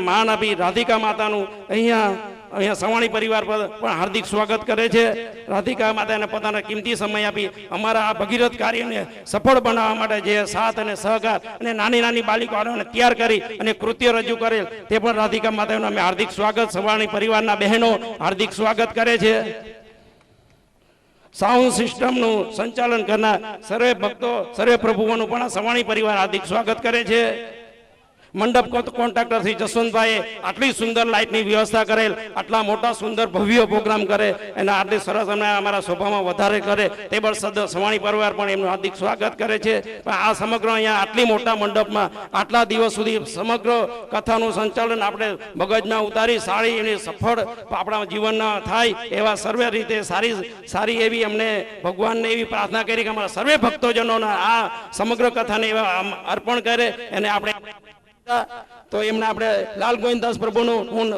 S5: માન આપી રાધિકા માતાનું અહીંયા સવાણી પરિવાર પર પણ હાર્દિક સ્વાગત કરે છે. રાધિકા માતાને પોતાના કિંમતી સમય આપી અમારા આ ભગીરથ કાર્યને સફળ બનાવવા માટે જે સાથ અને સહકાર અને નાની નાની બાલિકાઓને તૈયાર કરી અને કૃત્ય રજૂ કરેલ તે પણ રાધિકા માતાનું અમે હાર્દિક સ્વાગત સવાણી પરિવારના બહેનો હાર્દિક સ્વાગત કરે છે. સાઉન્ડ સિસ્ટમનું સંચાલન કરનાર સર્વે ભક્તો સર્વે પ્રભુઓનું પણ સવાણી પરિવાર હાર્દિક સ્વાગત કરે છે. મંડપ કોન્ટ્રાક્ટરથી જસવંતભાઈએ આટલી સુંદર લાઇટની વ્યવસ્થા કરેલ, આટલા મોટા સુંદર ભવ્ય પ્રોગ્રામ કરે અને આટલી સરસ અમને અમારા શોભામાં વધારે કરે તે બળ સવાણી પરિવાર પણ એમનું હાર્દિક સ્વાગત કરે છે. પણ આ સમગ્ર અહીંયા આટલી મોટા મંડપમાં આટલા દિવસ સુધી સમગ્ર કથાનું સંચાલન આપણે મગજમાં ઉતારી સારી એની સફળ આપણા જીવનના થાય એવા સર્વે રીતે સારી એવી અમને ભગવાનને એવી પ્રાર્થના કરી કે અમારા સર્વે ભક્તોજનોના આ સમગ્ર કથાને એવા અર્પણ કરે અને આપણે તો એમને આપણે લાલ ગોવિંદદાસ પ્રભુનો હું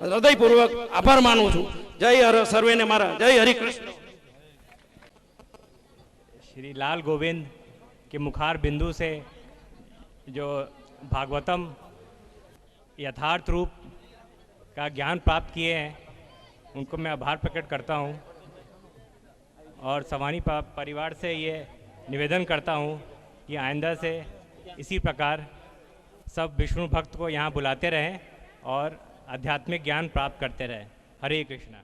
S5: હૃદયપૂર્વક આભાર માનું છું. જય હર સર્વેને મારા જય હરિકૃષ્ણ.
S6: श्री लाल गोविंद के मुखार बिंदु से जो भागवतम यथार्थ रूप का ज्ञान प्राप्त किए हैं उनको मैं आभार प्रकट करता हूँ और सवानी परिवार से ये निवेदन करता हूँ कि आइंदा से इसी प्रकार सब विष्णु भक्त को यहाँ बुलाते रहें और आध्यात्मिक ज्ञान प्राप्त करते रहें. हरे कृष्णा.